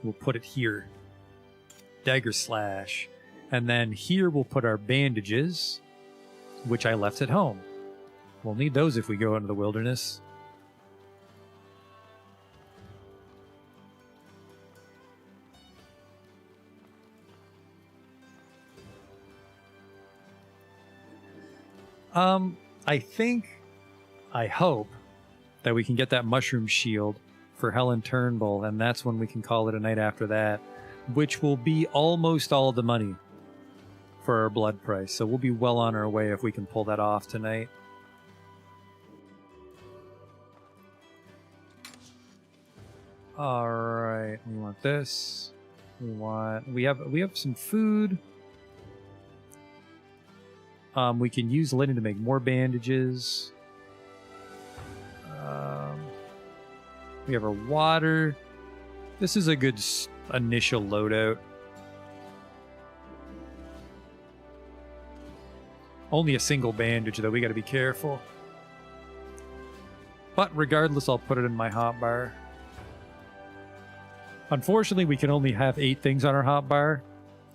We'll put it here. Dagger slash. And then here we'll put our bandages, which I left at home. We'll need those if we go into the wilderness. I hope that we can get that mushroom shield for Helen Turnbull, and that's when we can call it a night after that, which will be almost all the money for our blood price. So we'll be well on our way if we can pull that off tonight. All right, we want this. We have some food. We can use linen to make more bandages. We have our water. This is a good initial loadout. Only a single bandage, though. We got to be careful. But regardless, I'll put it in my hotbar. Unfortunately, we can only have 8 things on our hotbar,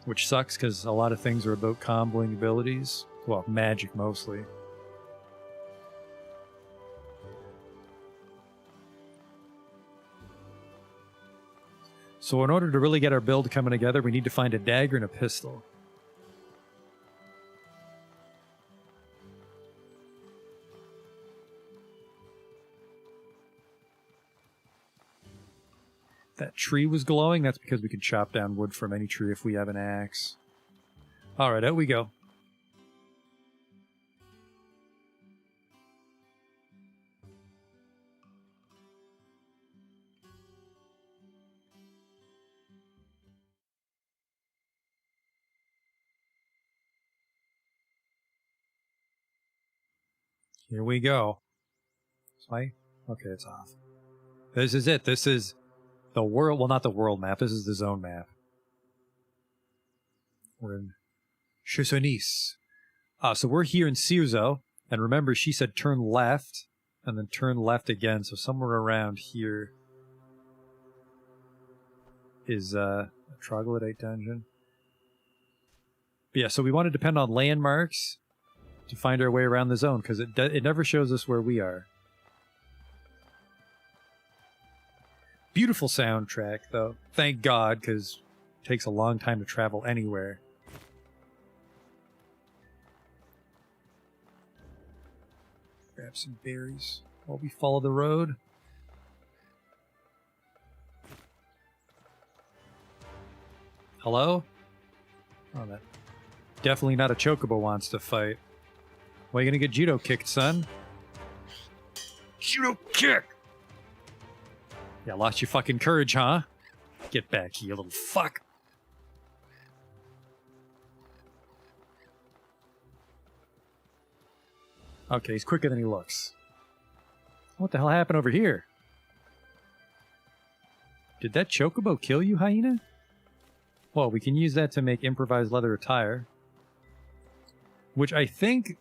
which sucks because a lot of things are about comboing abilities. Well, magic mostly. So in order to really get our build coming together, we need to find a dagger and a pistol. That tree was glowing. That's because we can chop down wood from any tree if we have an axe. All right, out we go. Here we go. Okay, it's off. This is it. This is the world, well, not the world map. This is the zone map. We're in Chesonis. So we're here in Cirzo, and remember, she said turn left, and then turn left again. So somewhere around here is a troglodyte dungeon. But yeah, so we want to depend on landmarks to find our way around the zone, because it never shows us where we are. Beautiful soundtrack, though. Thank God, because it takes a long time to travel anywhere. grab some berries while we follow the road. Hello? Oh, that definitely not a chocobo wants to fight. Why are you gonna get judo kicked, son? Judo kick! Yeah, lost your fucking courage, huh? Get back here, you little fuck. Okay, he's quicker than he looks. What the hell happened over here? Did that chocobo kill you, hyena? Well, we can use that to make improvised leather attire. Which I think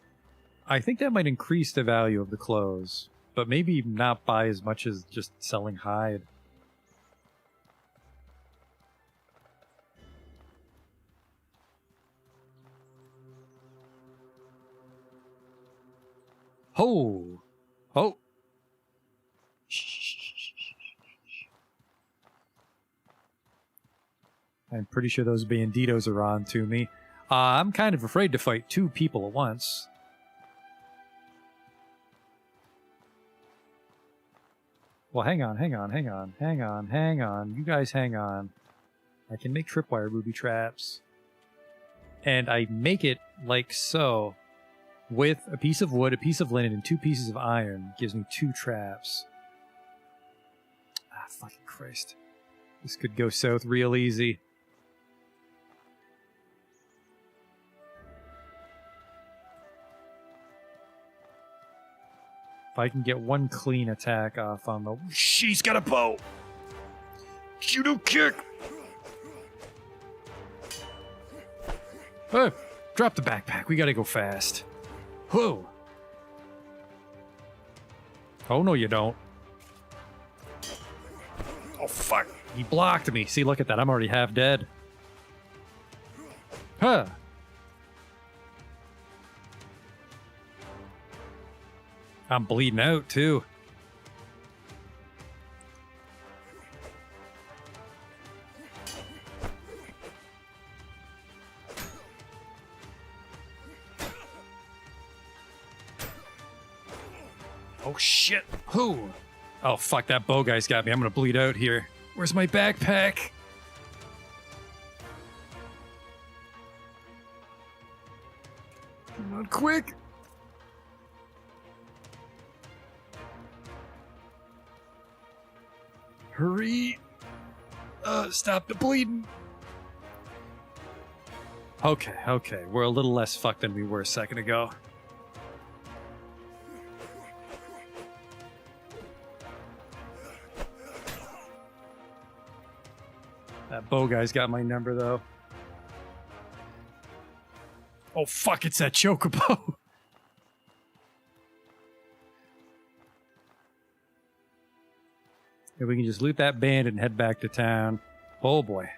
that might increase the value of the clothes. But maybe not by as much as just selling hide. Oh! Oh! I'm pretty sure those banditos are on to me. I'm kind of afraid to fight two people at once. Well, hang on. You guys hang on. I can make tripwire booby traps. And I make it like so. With a piece of wood, a piece of linen, and 2 pieces of iron. Gives me 2 traps. Ah, fucking Christ. This could go south real easy. If I can get 1 clean attack off on the... She's got a bow! Judo kick! Oh, drop the backpack. We gotta go fast. Whoa! Oh, no, you don't. Oh, fuck. He blocked me. See, look at that. I'm already half dead. Huh. I'm bleeding out, too. Oh, shit. Who? Oh, fuck, that bow guy's got me. I'm gonna bleed out here. Where's my backpack? Come on, quick! Hurry! Stop the bleeding! Okay. We're a little less fucked than we were a second ago. That bow guy's got my number, though. Oh, fuck, it's that chocobo! And we can just loot that bandit and head back to town. Oh, boy.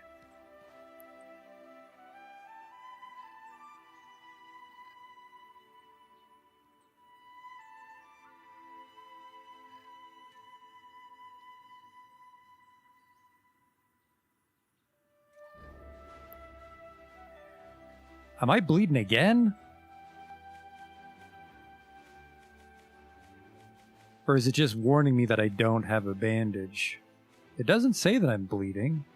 Am I bleeding again? Or is it just warning me that I don't have a bandage? It doesn't say that I'm bleeding.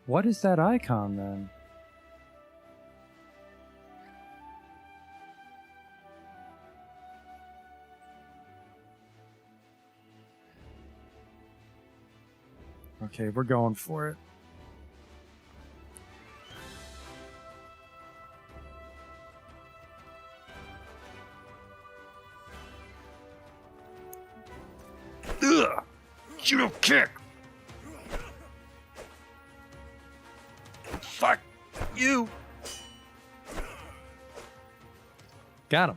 What is that icon then? Okay, we're going for it. Ugh! Judo kick! Fuck you! Got him.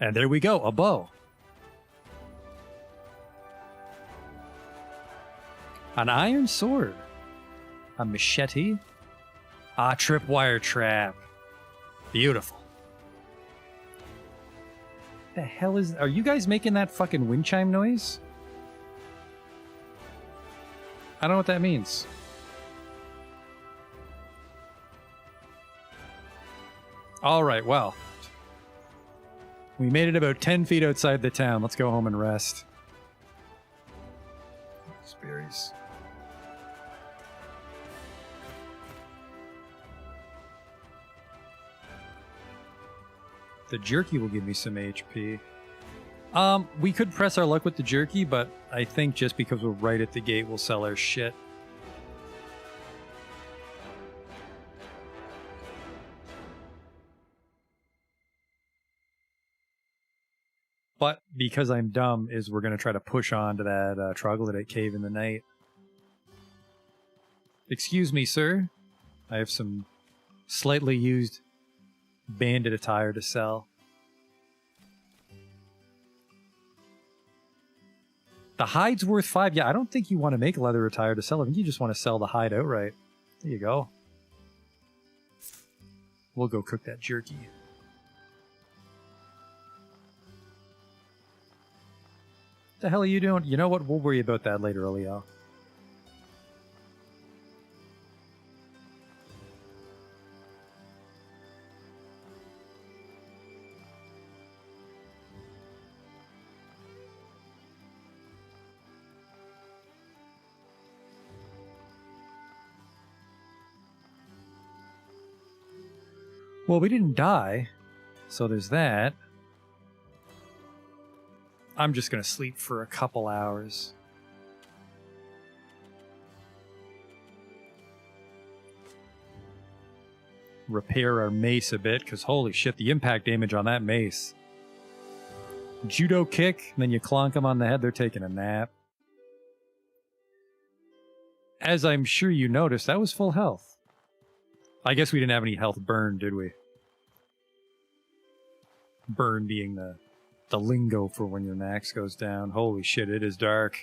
And there we go, a bow. An iron sword. A machete. A tripwire trap. Beautiful. The hell is... Are you guys making that fucking wind chime noise? I don't know what that means. Alright, well. We made it about 10 feet outside the town. Let's go home and rest. Berries. The jerky will give me some HP. We could press our luck with the jerky, but I think just because we're right at the gate, we'll sell our shit. But because I'm dumb, is we're going to try to push on to that troglodyte cave in the night. Excuse me, sir. I have some slightly used bandit attire to sell. The hide's worth 5. Yeah, I don't think you want to make leather attire to sell. I think you just want to sell the hide outright. There you go. We'll go cook that jerky. What the hell are you doing? You know what? We'll worry about that later, Leo. Well, we didn't die, so there's that. I'm just going to sleep for a couple hours. Repair our mace a bit, because holy shit, the impact damage on that mace. Judo kick, and then you clonk them on the head, they're taking a nap. As I'm sure you noticed, that was full health. I guess we didn't have any health burn, did we? Burn being the lingo for when your max goes down. Holy shit, it is dark.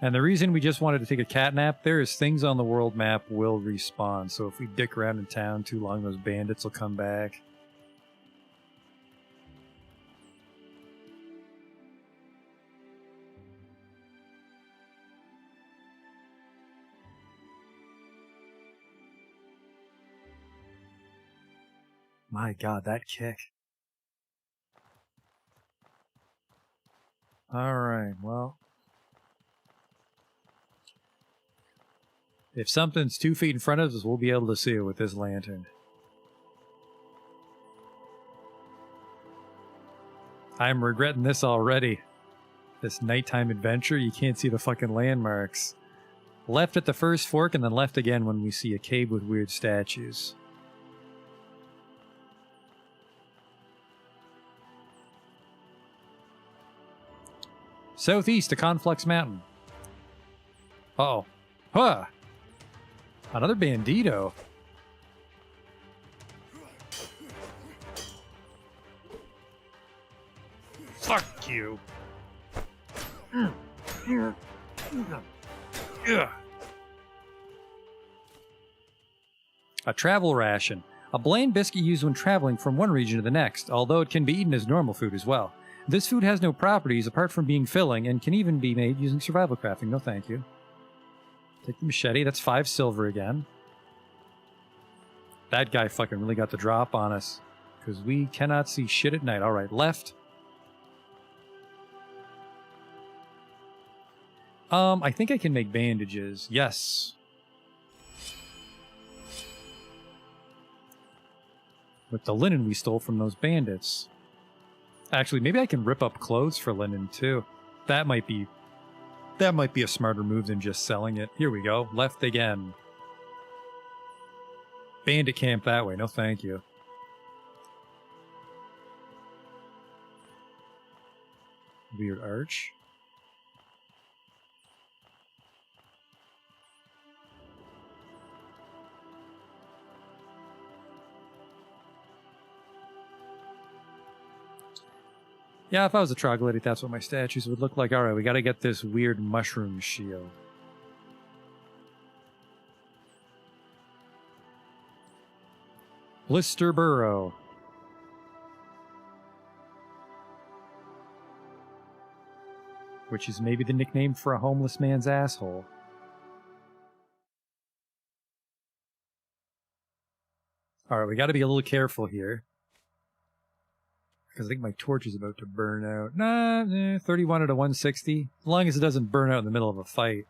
And the reason we just wanted to take a cat nap, there is things on the world map will respawn. So if we dick around in town too long, those bandits will come back. My god, that kick. Alright, well. If something's 2 feet in front of us, we'll be able to see it with this lantern. I'm regretting this already. This nighttime adventure, you can't see the fucking landmarks. Left at the first fork and then left again when we see a cave with weird statues. Southeast to Conflux Mountain. Uh-oh. Huh! Another bandito. Fuck you. A travel ration. A bland biscuit used when traveling from one region to the next, although it can be eaten as normal food as well. This food has no properties apart from being filling and can even be made using survival crafting. No thank you. Take the machete. That's 5 silver again. That guy fucking really got the drop on us. Because we cannot see shit at night. Alright, left. I think I can make bandages. Yes. With the linen we stole from those bandits. Actually, maybe I can rip up clothes for linen, too. That might be a smarter move than just selling it. Here we go. Left again. Bandit camp that way. No thank you. Weird arch. Yeah, if I was a troglodyte, that's what my statues would look like. Alright, we gotta get this weird mushroom shield. Blister Burrow. which is maybe the nickname for a homeless man's asshole. Alright, we gotta be a little careful here. Because I think my torch is about to burn out. Nah, 31 out of 160. As long as it doesn't burn out in the middle of a fight.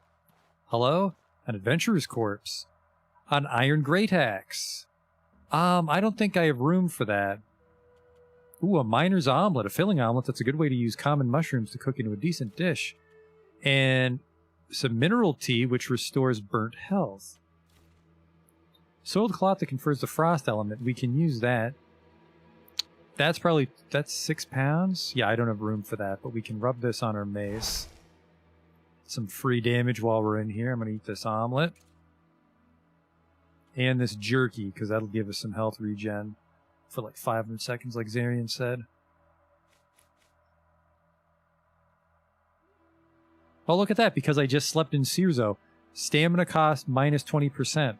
Hello? An adventurer's corpse. An iron great axe. I don't think I have room for that. Ooh, a miner's omelet. A filling omelet. That's a good way to use common mushrooms to cook into a decent dish. And some mineral tea, which restores burnt health. Soiled cloth that confers the frost element. We can use that. That's 6 pounds? Yeah, I don't have room for that, but we can rub this on our mace. Some free damage while we're in here. I'm going to eat this omelet. And this jerky, because that'll give us some health regen for like 500 seconds, like Zarian said. Oh, look at that, because I just slept in Searzo. Stamina cost minus 20%.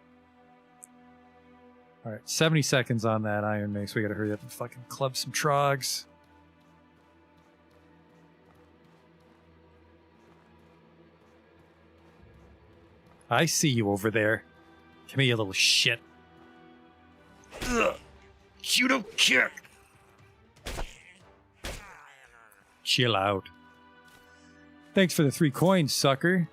Alright, 70 seconds on that Iron Mace. We gotta hurry up and fucking club some trogs. I see you over there. Come here, you little shit. Ugh. Judo kick! Chill out. Thanks for the 3 coins, sucker.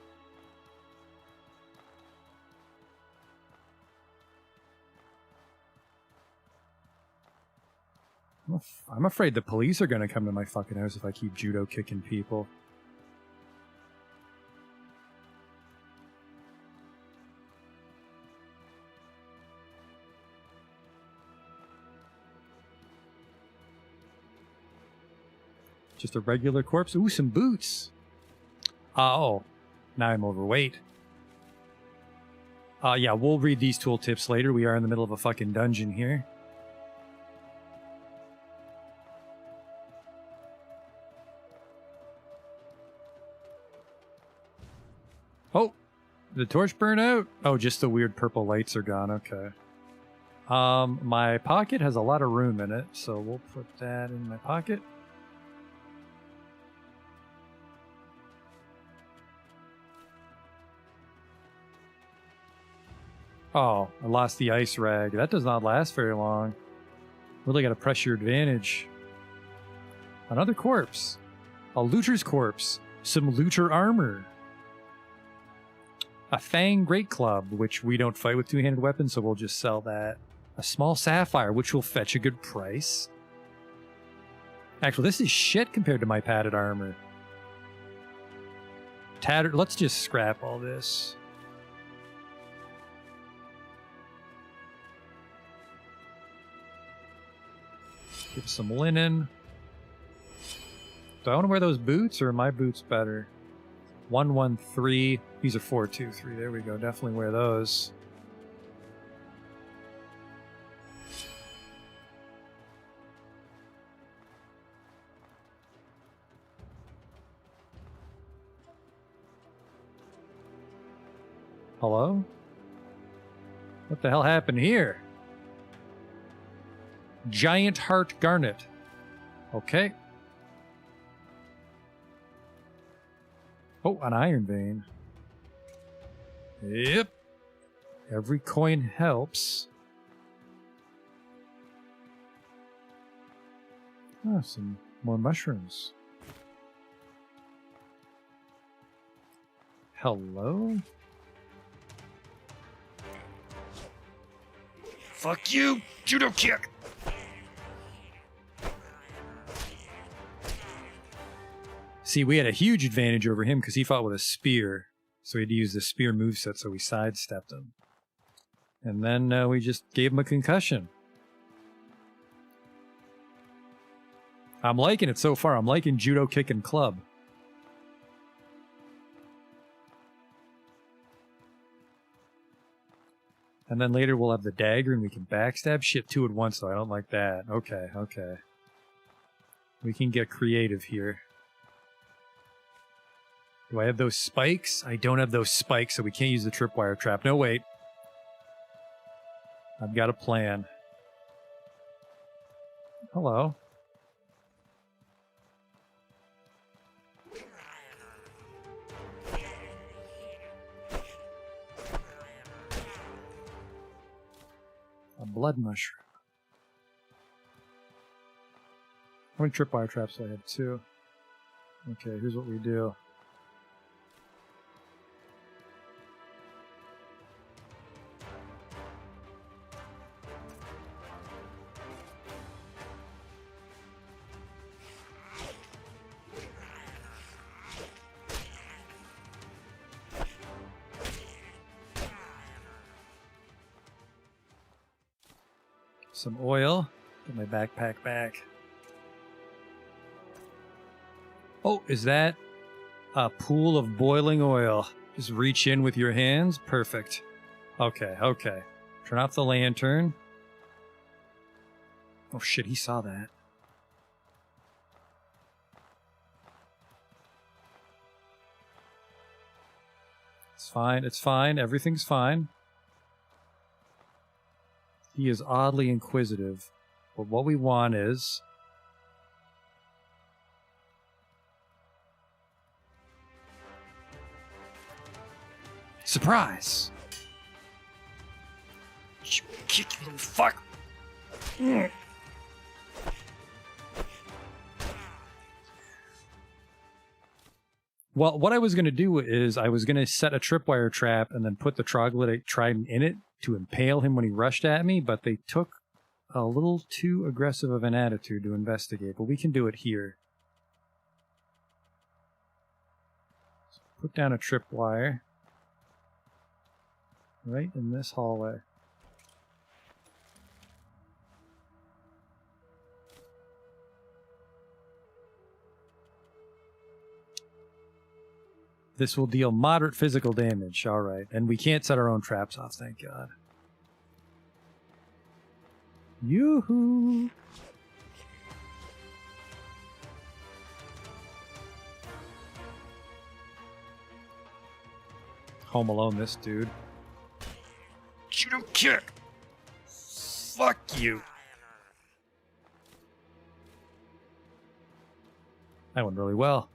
I'm afraid the police are going to come to my fucking house if I keep judo kicking people. Just a regular corpse. Ooh, some boots. Oh, now I'm overweight. Yeah, we'll read these tooltips later. We are in the middle of a fucking dungeon here. Oh, did the torch burn out? Oh, just the weird purple lights are gone. Okay. My pocket has a lot of room in it, so we'll put that in my pocket. Oh, I lost the ice rag. That does not last very long. Really gotta press your advantage. Another corpse. A looter's corpse. Some looter armor. A Fang Great Club, which we don't fight with two-handed weapons, so we'll just sell that. A small sapphire, which will fetch a good price. Actually, this is shit compared to my padded armor. Tattered. Let's just scrap all this. Give some linen. Do I want to wear those boots, or are my boots better? 113. These are 423. There we go. Definitely wear those. Hello? What the hell happened here? Giant Heart Garnet. Okay. Oh, an iron vein. Yep. Every coin helps. Oh, some more mushrooms. Hello? Fuck you, judo kick! See, we had a huge advantage over him because he fought with a spear. So he had to use the spear moveset, so we sidestepped him. And then we just gave him a concussion. I'm liking it so far. I'm liking judo kick and club. And then later we'll have the dagger and we can backstab shit 2 at once, though. I don't like that. Okay, okay. We can get creative here. Do I have those spikes? I don't have those spikes, so we can't use the tripwire trap. No, wait. I've got a plan. Hello. blood mushroom. How many tripwire traps do I have? 2. Okay, here's what we do. Some oil. Get my backpack back. Oh, is that a pool of boiling oil? Just reach in with your hands? Perfect. Okay, okay. Turn off the lantern. Oh shit, he saw that. It's fine, it's fine. Everything's fine. He is oddly inquisitive. But what we want is... surprise! You kick, you little fuck! Well, what I was going to do is I was going to set a tripwire trap and then put the troglodyte trident in it to impale him when he rushed at me, but they took a little too aggressive of an attitude to investigate, but we can do it here. So put down a tripwire right in this hallway. This will deal moderate physical damage, alright. And we can't set our own traps off, thank God. Yoo-hoo! Home Alone this dude. Shoot him, kick! Fuck you! That went really well.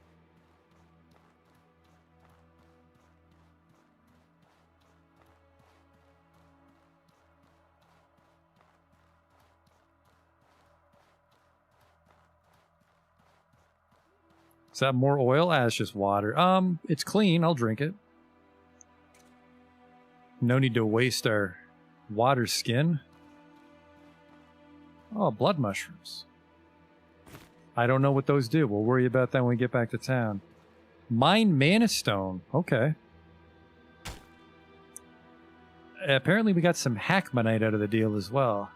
Is that more oil? Ah, it's just water. It's clean. I'll drink it. No need to waste our water skin. Oh, blood mushrooms. I don't know what those do. We'll worry about that when we get back to town. Mine mana stone. Okay. Apparently we got some hackmanite out of the deal as well.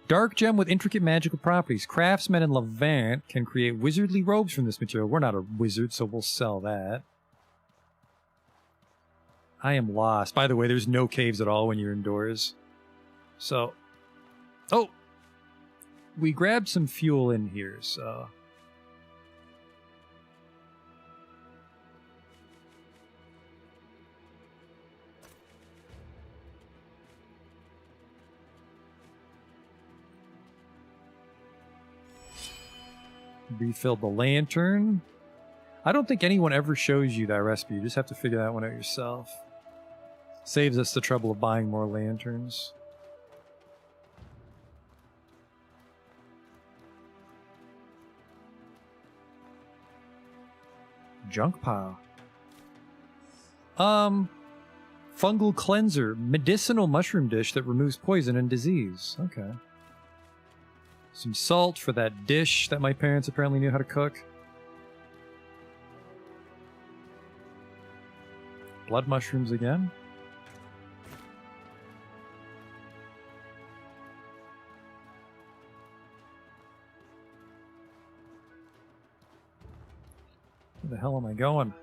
Dark gem with intricate magical properties. Craftsmen in Levant can create wizardly robes from this material. We're not a wizard, so we'll sell that. I am lost. By the way, there's no caves at all when you're indoors. So... oh! We grabbed some fuel in here, so... refilled the lantern. I don't think anyone ever shows you that recipe. You just have to figure that one out yourself. Saves us the trouble of buying more lanterns. Junk pile. Fungal cleanser. Medicinal mushroom dish that removes poison and disease. Okay. Some salt for that dish that my parents apparently knew how to cook. Blood mushrooms again. Where the hell am I going?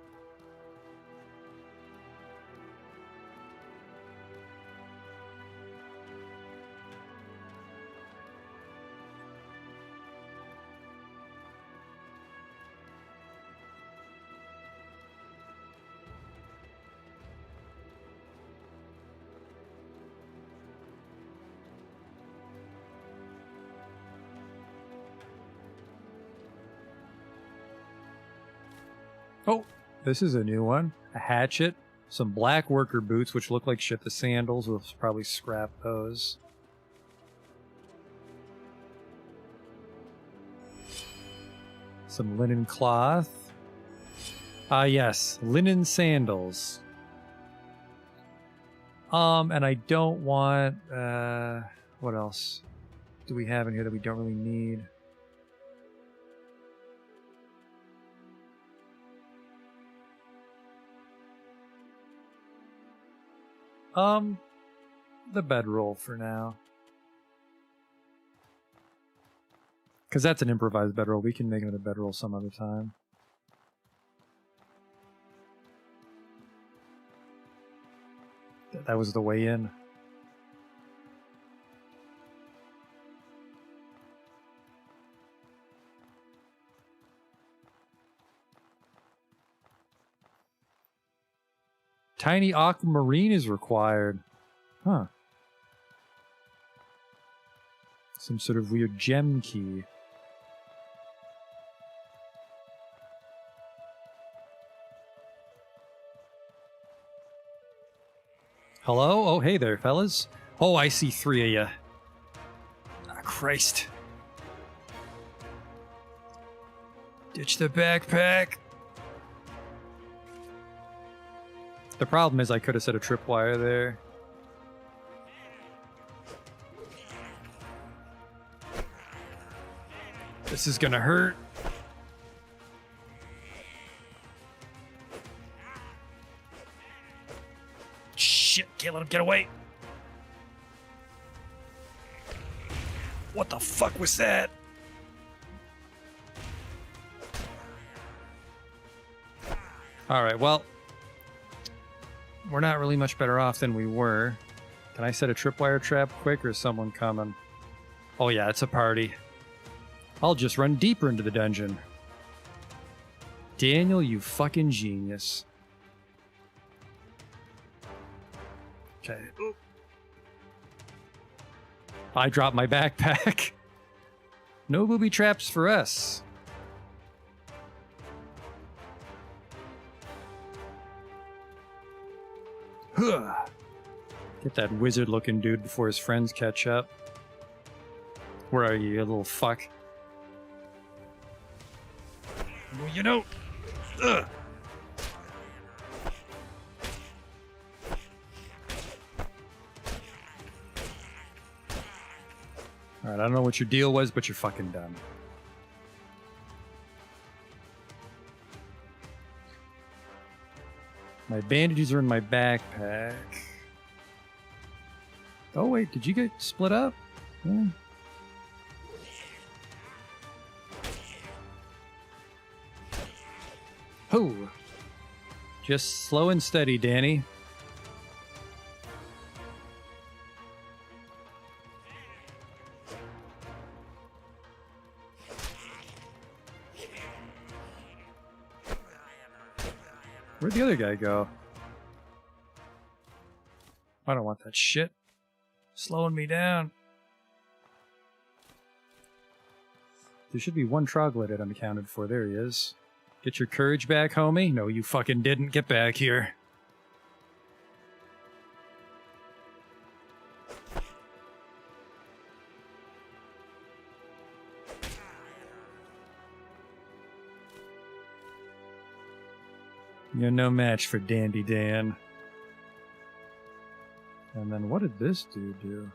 Oh, this is a new one. A hatchet. Some black worker boots, which look like shit. The sandals, we'll probably scrap those. Some linen cloth. Ah, yes, linen sandals. And I don't want, what else do we have in here that we don't really need? The bedroll for now. Because that's an improvised bedroll. We can make it a bedroll some other time. That was the way in. Tiny aquamarine is required. Huh. Some sort of weird gem key. Hello? Oh, hey there, fellas. Oh, I see 3 of you. Ah, Christ. Ditch the backpack. The problem is I could have set a tripwire there. This is gonna hurt. Shit, can't let him get away. What the fuck was that? Alright, well, we're not really much better off than we were. Can I set a tripwire trap quick, or is someone coming? Oh yeah, it's a party. I'll just run deeper into the dungeon. Daniel, you fucking genius. Okay. I dropped my backpack. No booby traps for us. Get that wizard-looking dude before his friends catch up. Where are you little fuck? Well, you know... Ugh. Alright, I don't know what your deal was, but you're fucking done. My bandages are in my backpack. Oh wait, did you get split up? Yeah. Hoo! Just slow and steady, Danny. Where'd the other guy go? I don't want that shit. Slowing me down. There should be one troglodyte unaccounted for. There he is. Get your courage back, homie? No, you fucking didn't. Get back here. You're no match for Dandy Dan. And then what did this dude do?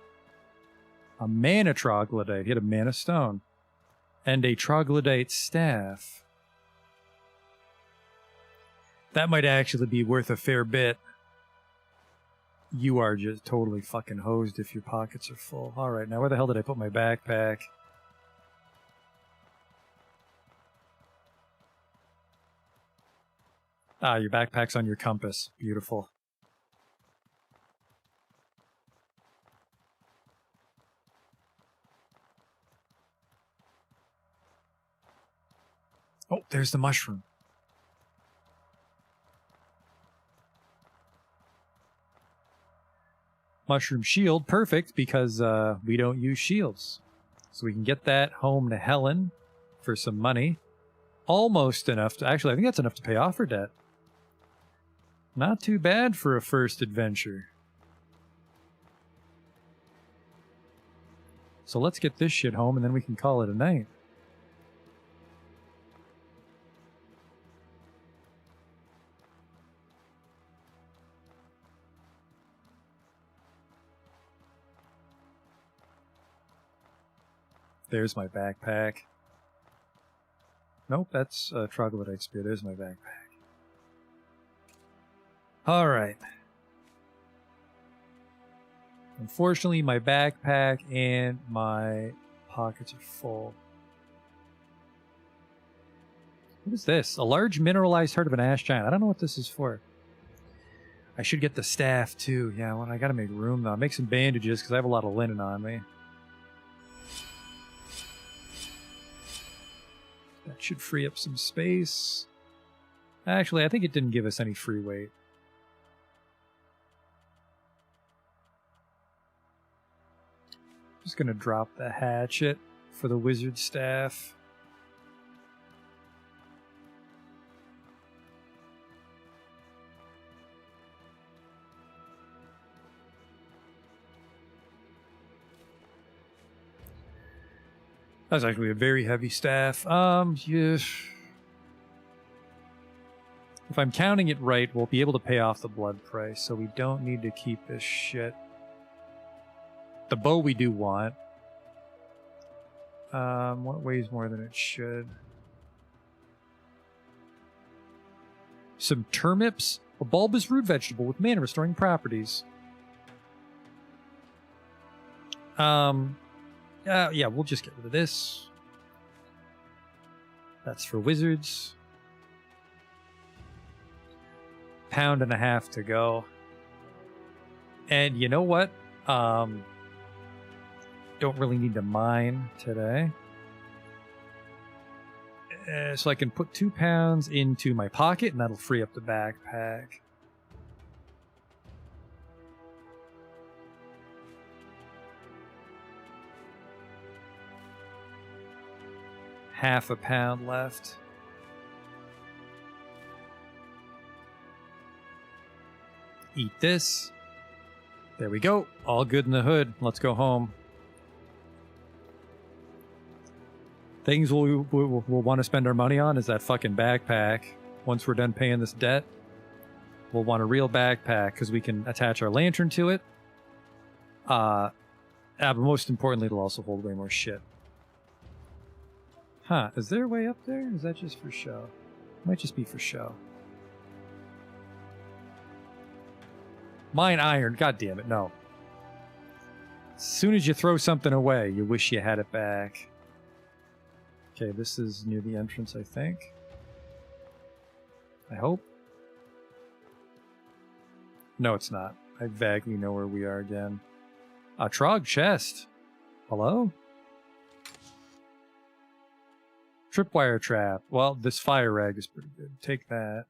A mana troglodyte. He had a mana stone. And a troglodyte staff. That might actually be worth a fair bit. You are just totally fucking hosed if your pockets are full. Alright, now where the hell did I put my backpack? Ah, your backpack's on your compass. Beautiful. Oh, there's the mushroom. Mushroom shield, perfect, because we don't use shields. So we can get that home to Helen for some money. Almost enough to... Actually, I think that's enough to pay off her debt. Not too bad for a first adventure. So let's get this shit home and then we can call it a night. There's my backpack. Nope, that's a troglodyte spear. There's my backpack. Alright. Unfortunately, my backpack and my pockets are full. What is this? A large mineralized heart of an ash giant. I don't know what this is for. I should get the staff too. Yeah, well, I gotta make room though. I'll make some bandages because I have a lot of linen on me. That should free up some space. Actually, I think it didn't give us any free weight. Just gonna drop the hatchet for the wizard staff. That's actually a very heavy staff. Yeah. If I'm counting it right, we'll be able to pay off the blood price, so we don't need to keep this shit. The bow we do want. What weighs more than it should? Some turnips, a bulbous root vegetable with mana restoring properties. Yeah, we'll just get rid of this. That's for wizards. Pound and a half to go. And you know what? Don't really need to mine today. So I can put 2 pounds into my pocket and that'll free up the backpack. Half a pound left. Eat this. There we go. All good in the hood. Let's go home. Things we'll want to spend our money on is that fucking backpack. Once we're done paying this debt, we'll want a real backpack because we can attach our lantern to it. But most importantly, it'll also hold way more shit. Huh, is there a way up there? Is that just for show? Might just be for show. Mine iron, god damn it, no. As soon as you throw something away, you wish you had it back. Okay, this is near the entrance, I think. I hope. No, it's not. I vaguely know where we are again. A Trog chest. Hello? Tripwire trap. Well, this fire rag is pretty good. Take that.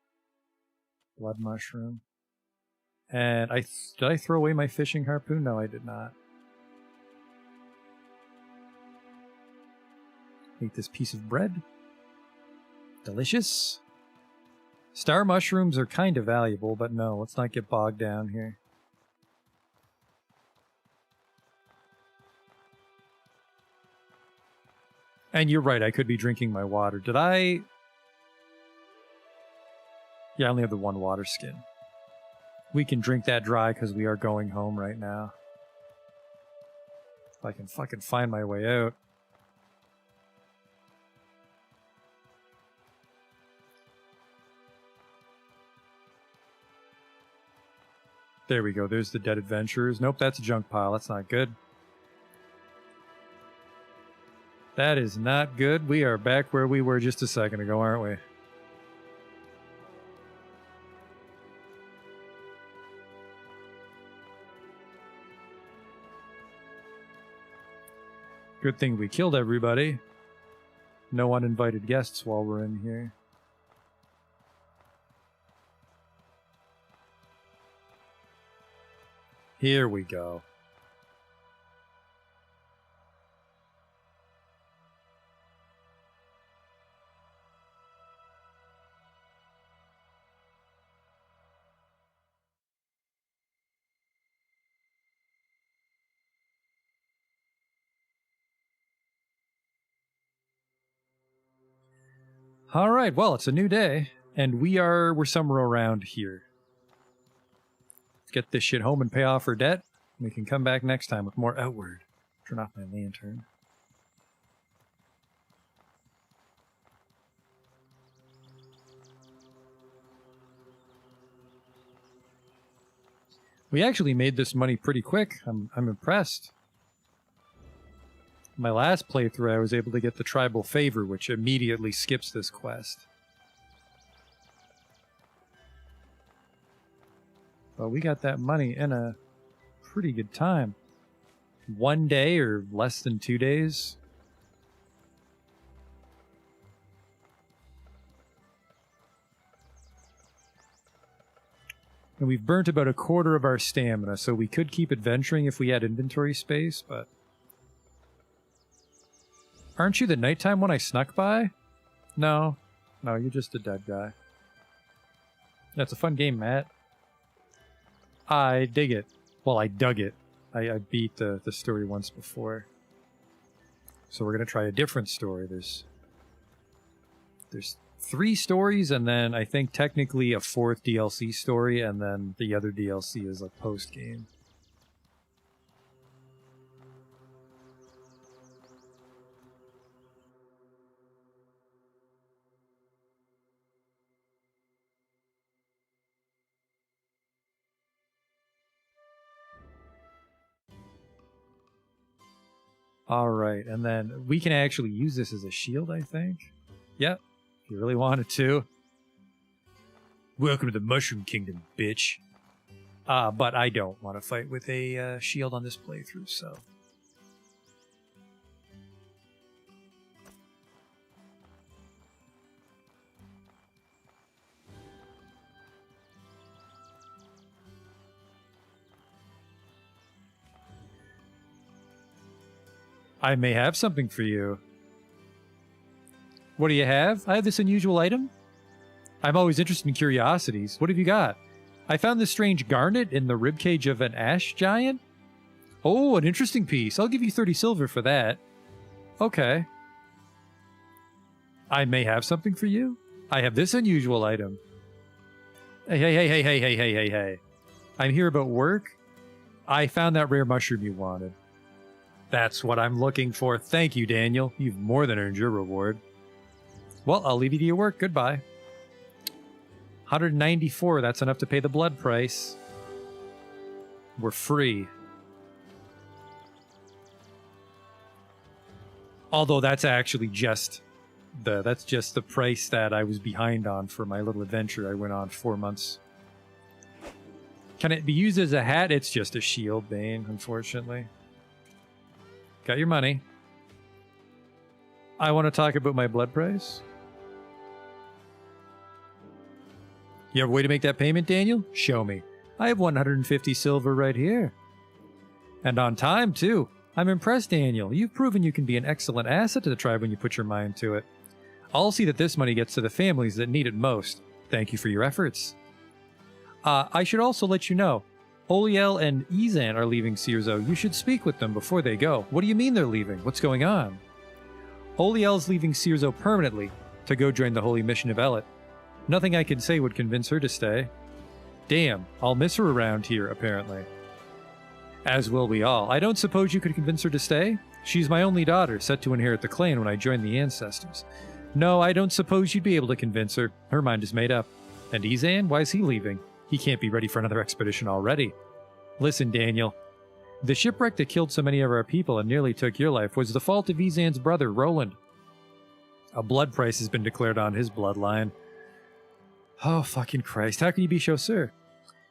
Blood mushroom. And did I throw away my fishing harpoon? No, I did not. Eat this piece of bread. Delicious. Star mushrooms are kind of valuable, but no, let's not get bogged down here. And you're right, I could be drinking my water. Did I? Yeah, I only have the one water skin. We can drink that dry because we are going home right now. If I can fucking find my way out. There we go, there's the dead adventurers. Nope, that's a junk pile, that's not good. That is not good. We are back where we were just a second ago, aren't we? Good thing we killed everybody. No uninvited guests while we're in here. Here we go. All right, well, it's a new day, and we're somewhere around here. Let's get this shit home and pay off our debt. We can come back next time with more Outward. Turn off my lantern. We actually made this money pretty quick. I'm impressed. My last playthrough, I was able to get the Tribal Favor, which immediately skips this quest. But we got that money in a pretty good time. 1 day or less than 2 days. And we've burnt about a quarter of our stamina, so we could keep adventuring if we had inventory space, but... Aren't you the nighttime one I snuck by? No. No, you're just a dead guy. That's a fun game, Matt. I dig it. Well, I dug it. I beat the story once before. So we're going to try a different story. There's 3 stories, and then I think technically a 4th DLC story, and then the other DLC is like post-game. Alright, and then we can actually use this as a shield, I think. Yep, if you really wanted to. Welcome to the Mushroom Kingdom, bitch. But I don't want to fight with a shield on this playthrough, so... I may have something for you. What do you have? I have this unusual item. I'm always interested in curiosities. What have you got? I found this strange garnet in the ribcage of an ash giant. Oh, an interesting piece. I'll give you 30 silver for that. Okay. I may have something for you. I have this unusual item. Hey. I'm here about work. I found that rare mushroom you wanted. That's what I'm looking for. Thank you, Daniel. You've more than earned your reward. Well, I'll leave you to your work. Goodbye. 194. That's enough to pay the blood price. We're free. Although that's actually just the price that I was behind on for my little adventure I went on 4 months. Can it be used as a hat? It's just a shield, Bane, unfortunately. Got your money. I want to talk about my blood price. You have a way to make that payment, Daniel? Show me. I have 150 silver right here. And on time, too. I'm impressed, Daniel. You've proven you can be an excellent asset to the tribe when you put your mind to it. I'll see that this money gets to the families that need it most. Thank you for your efforts. I should also let you know, Oliel and Izan are leaving Sirzo. You should speak with them before they go. What do you mean they're leaving? What's going on? Oliel's leaving Sirzo permanently to go join the holy mission of Elet. Nothing I can say would convince her to stay. Damn, I'll miss her around here, apparently. As will we all. I don't suppose you could convince her to stay? She's my only daughter, set to inherit the clan when I join the ancestors. No, I don't suppose you'd be able to convince her. Her mind is made up. And Izan? Why is he leaving? He can't be ready for another expedition already. Listen, Daniel. The shipwreck that killed so many of our people and nearly took your life was the fault of Izan's brother, Roland. A blood price has been declared on his bloodline. Oh, fucking Christ. How can you be so sure?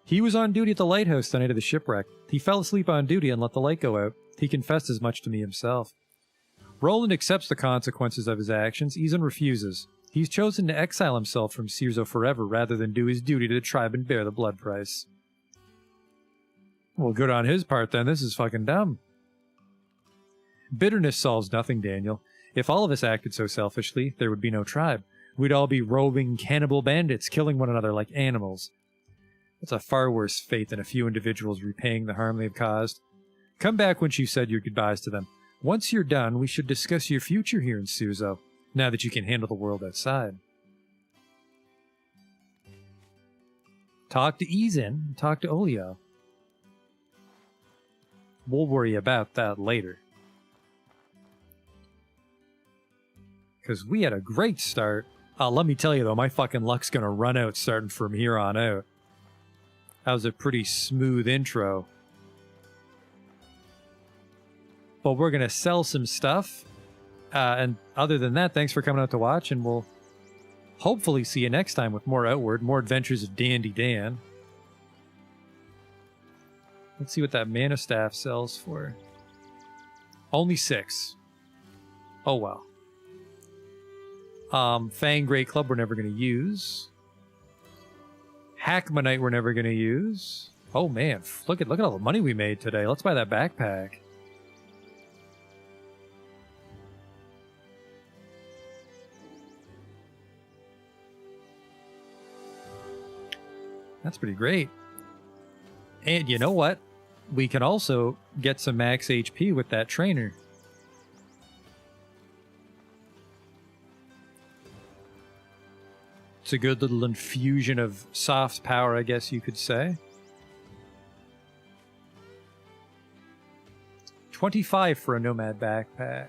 He was on duty at the lighthouse the night of the shipwreck. He fell asleep on duty and let the light go out. He confessed as much to me himself. Roland accepts the consequences of his actions. Izan refuses. He's chosen to exile himself from Sirzo forever rather than do his duty to the tribe and bear the blood price. Well, good on his part then. This is fucking dumb. Bitterness solves nothing, Daniel. If all of us acted so selfishly, there would be no tribe. We'd all be roving cannibal bandits, killing one another like animals. That's a far worse fate than a few individuals repaying the harm they've caused. Come back once you've said your goodbyes to them. Once you're done, we should discuss your future here in Sirzo, now that you can handle the world outside. Talk to Eason. Talk to Olio. We'll worry about that later. Because we had a great start. Let me tell you, though, my fucking luck's going to run out starting from here on out. That was a pretty smooth intro. But we're going to sell some stuff. And other than that, thanks for coming out to watch, and we'll hopefully see you next time with more Outward, more Adventures of Dandy Dan. Let's see what that Mana Staff sells for. Only 6. Oh, well. Fang Great Club we're never going to use. Hackmanite we're never going to use. Oh, man. Look at all the money we made today. Let's buy that backpack. That's pretty great. And you know what? We can also get some max HP with that trainer. It's a good little infusion of soft power, I guess you could say. 25 for a Nomad backpack,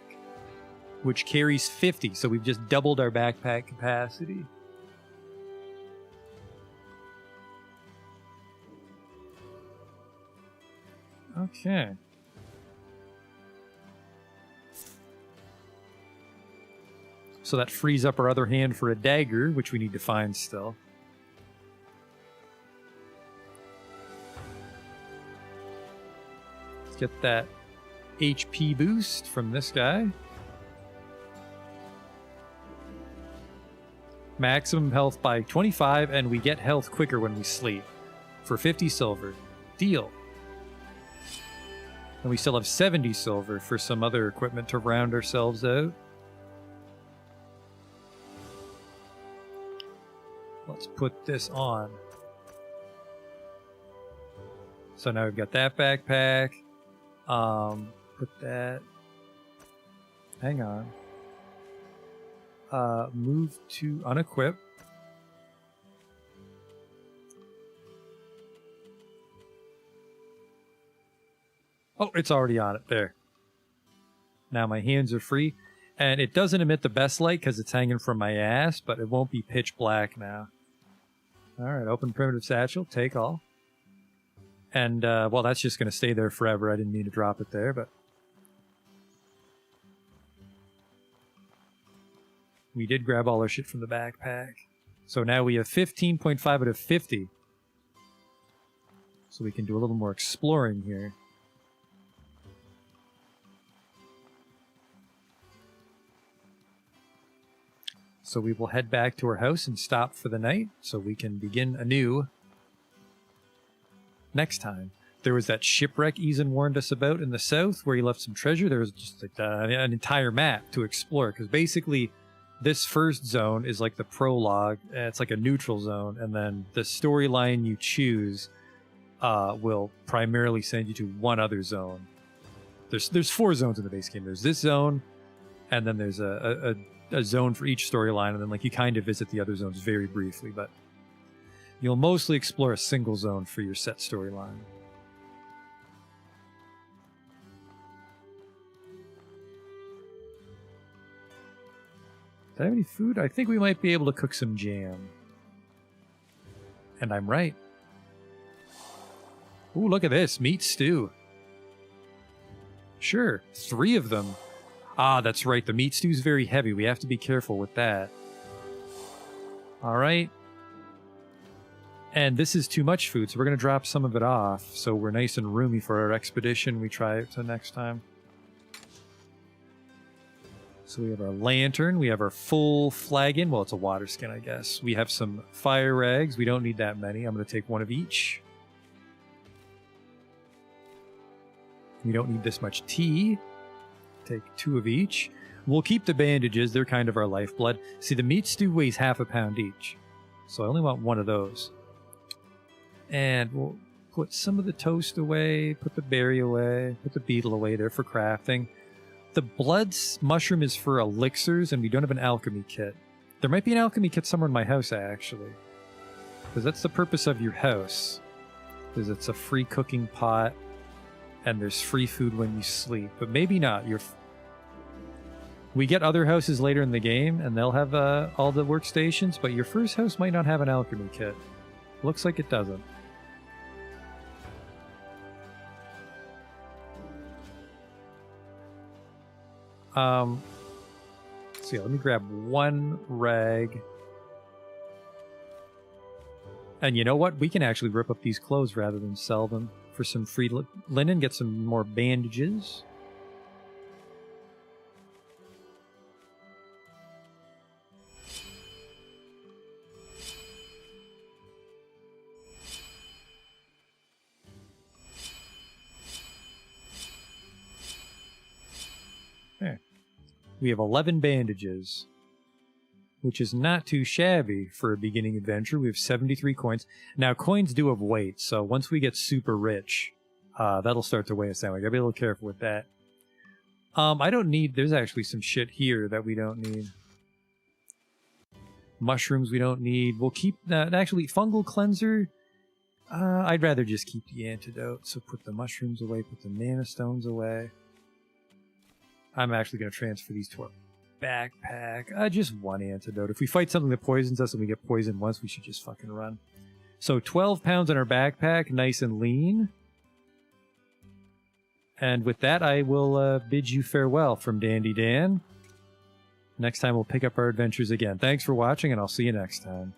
which carries 50, so we've just doubled our backpack capacity. Okay. So that frees up our other hand for a dagger, which we need to find still. Let's get that HP boost from this guy. Maximum health by 25, and we get health quicker when we sleep. For 50 silver. Deal. And we still have 70 silver for some other equipment to round ourselves out. Let's put this on. So now we've got that backpack. Put that... Hang on. Move to unequip. Oh, it's already on it. There. Now my hands are free. And it doesn't emit the best light because it's hanging from my ass, but it won't be pitch black now. Alright, open primitive satchel. Take all. And, well, that's just going to stay there forever. I didn't mean to drop it there, but... We did grab all our shit from the backpack. So now we have 15.5 out of 50. So we can do a little more exploring here. So we will head back to our house and stop for the night so we can begin anew next time. There was that shipwreck Eason warned us about in the south where he left some treasure. There was just like an entire map to explore because basically this first zone is like the prologue. It's like a neutral zone, and then the storyline you choose will primarily send you to one other zone. There's 4 zones in the base game. There's this zone, and then there's a zone for each storyline, and then like you kind of visit the other zones very briefly, but you'll mostly explore a single zone for your set storyline. Do I have any food? I think we might be able to cook some jam. And I'm right. Ooh, look at this. Meat stew. Sure. 3 of them. Ah, that's right. The meat stew is very heavy. We have to be careful with that. Alright. And this is too much food, so we're going to drop some of it off so we're nice and roomy for our expedition. We try it to next time. So we have our lantern. We have our full flagon. Well, it's a water skin, I guess. We have some fire rags. We don't need that many. I'm going to take 1 of each. We don't need this much tea. Take 2 of each. We'll keep the bandages. They're kind of our lifeblood. See, the meat stew weighs half a pound each. So I only want 1 of those. And we'll put some of the toast away, put the berry away, put the beetle away there for crafting. The blood mushroom is for elixirs, and we don't have an alchemy kit. There might be an alchemy kit somewhere in my house, actually. Because that's the purpose of your house. Because it's a free cooking pot, and there's free food when you sleep. But maybe not. We get other houses later in the game, and they'll have all the workstations, but your first house might not have an alchemy kit. Looks like it doesn't. Let's see, let me grab one rag. And you know what? We can actually rip up these clothes rather than sell them for some free linen, get some more bandages. There. We have 11 bandages, which is not too shabby for a beginning adventure. We have 73 coins. Now, coins do have weight, so once we get super rich, that'll start to weigh us down. We gotta be a little careful with that. I don't need... There's actually some shit here that we don't need. Mushrooms we don't need. We'll keep... actually, fungal cleanser... I'd rather just keep the antidote, so put the mushrooms away, put the mana stones away. I'm actually going to transfer these to our backpack. Just one antidote. If we fight something that poisons us and we get poisoned once, we should just fucking run. So 12 pounds in our backpack, nice and lean. And with that, I will bid you farewell from Dandy Dan. Next time we'll pick up our adventures again. Thanks for watching, and I'll see you next time.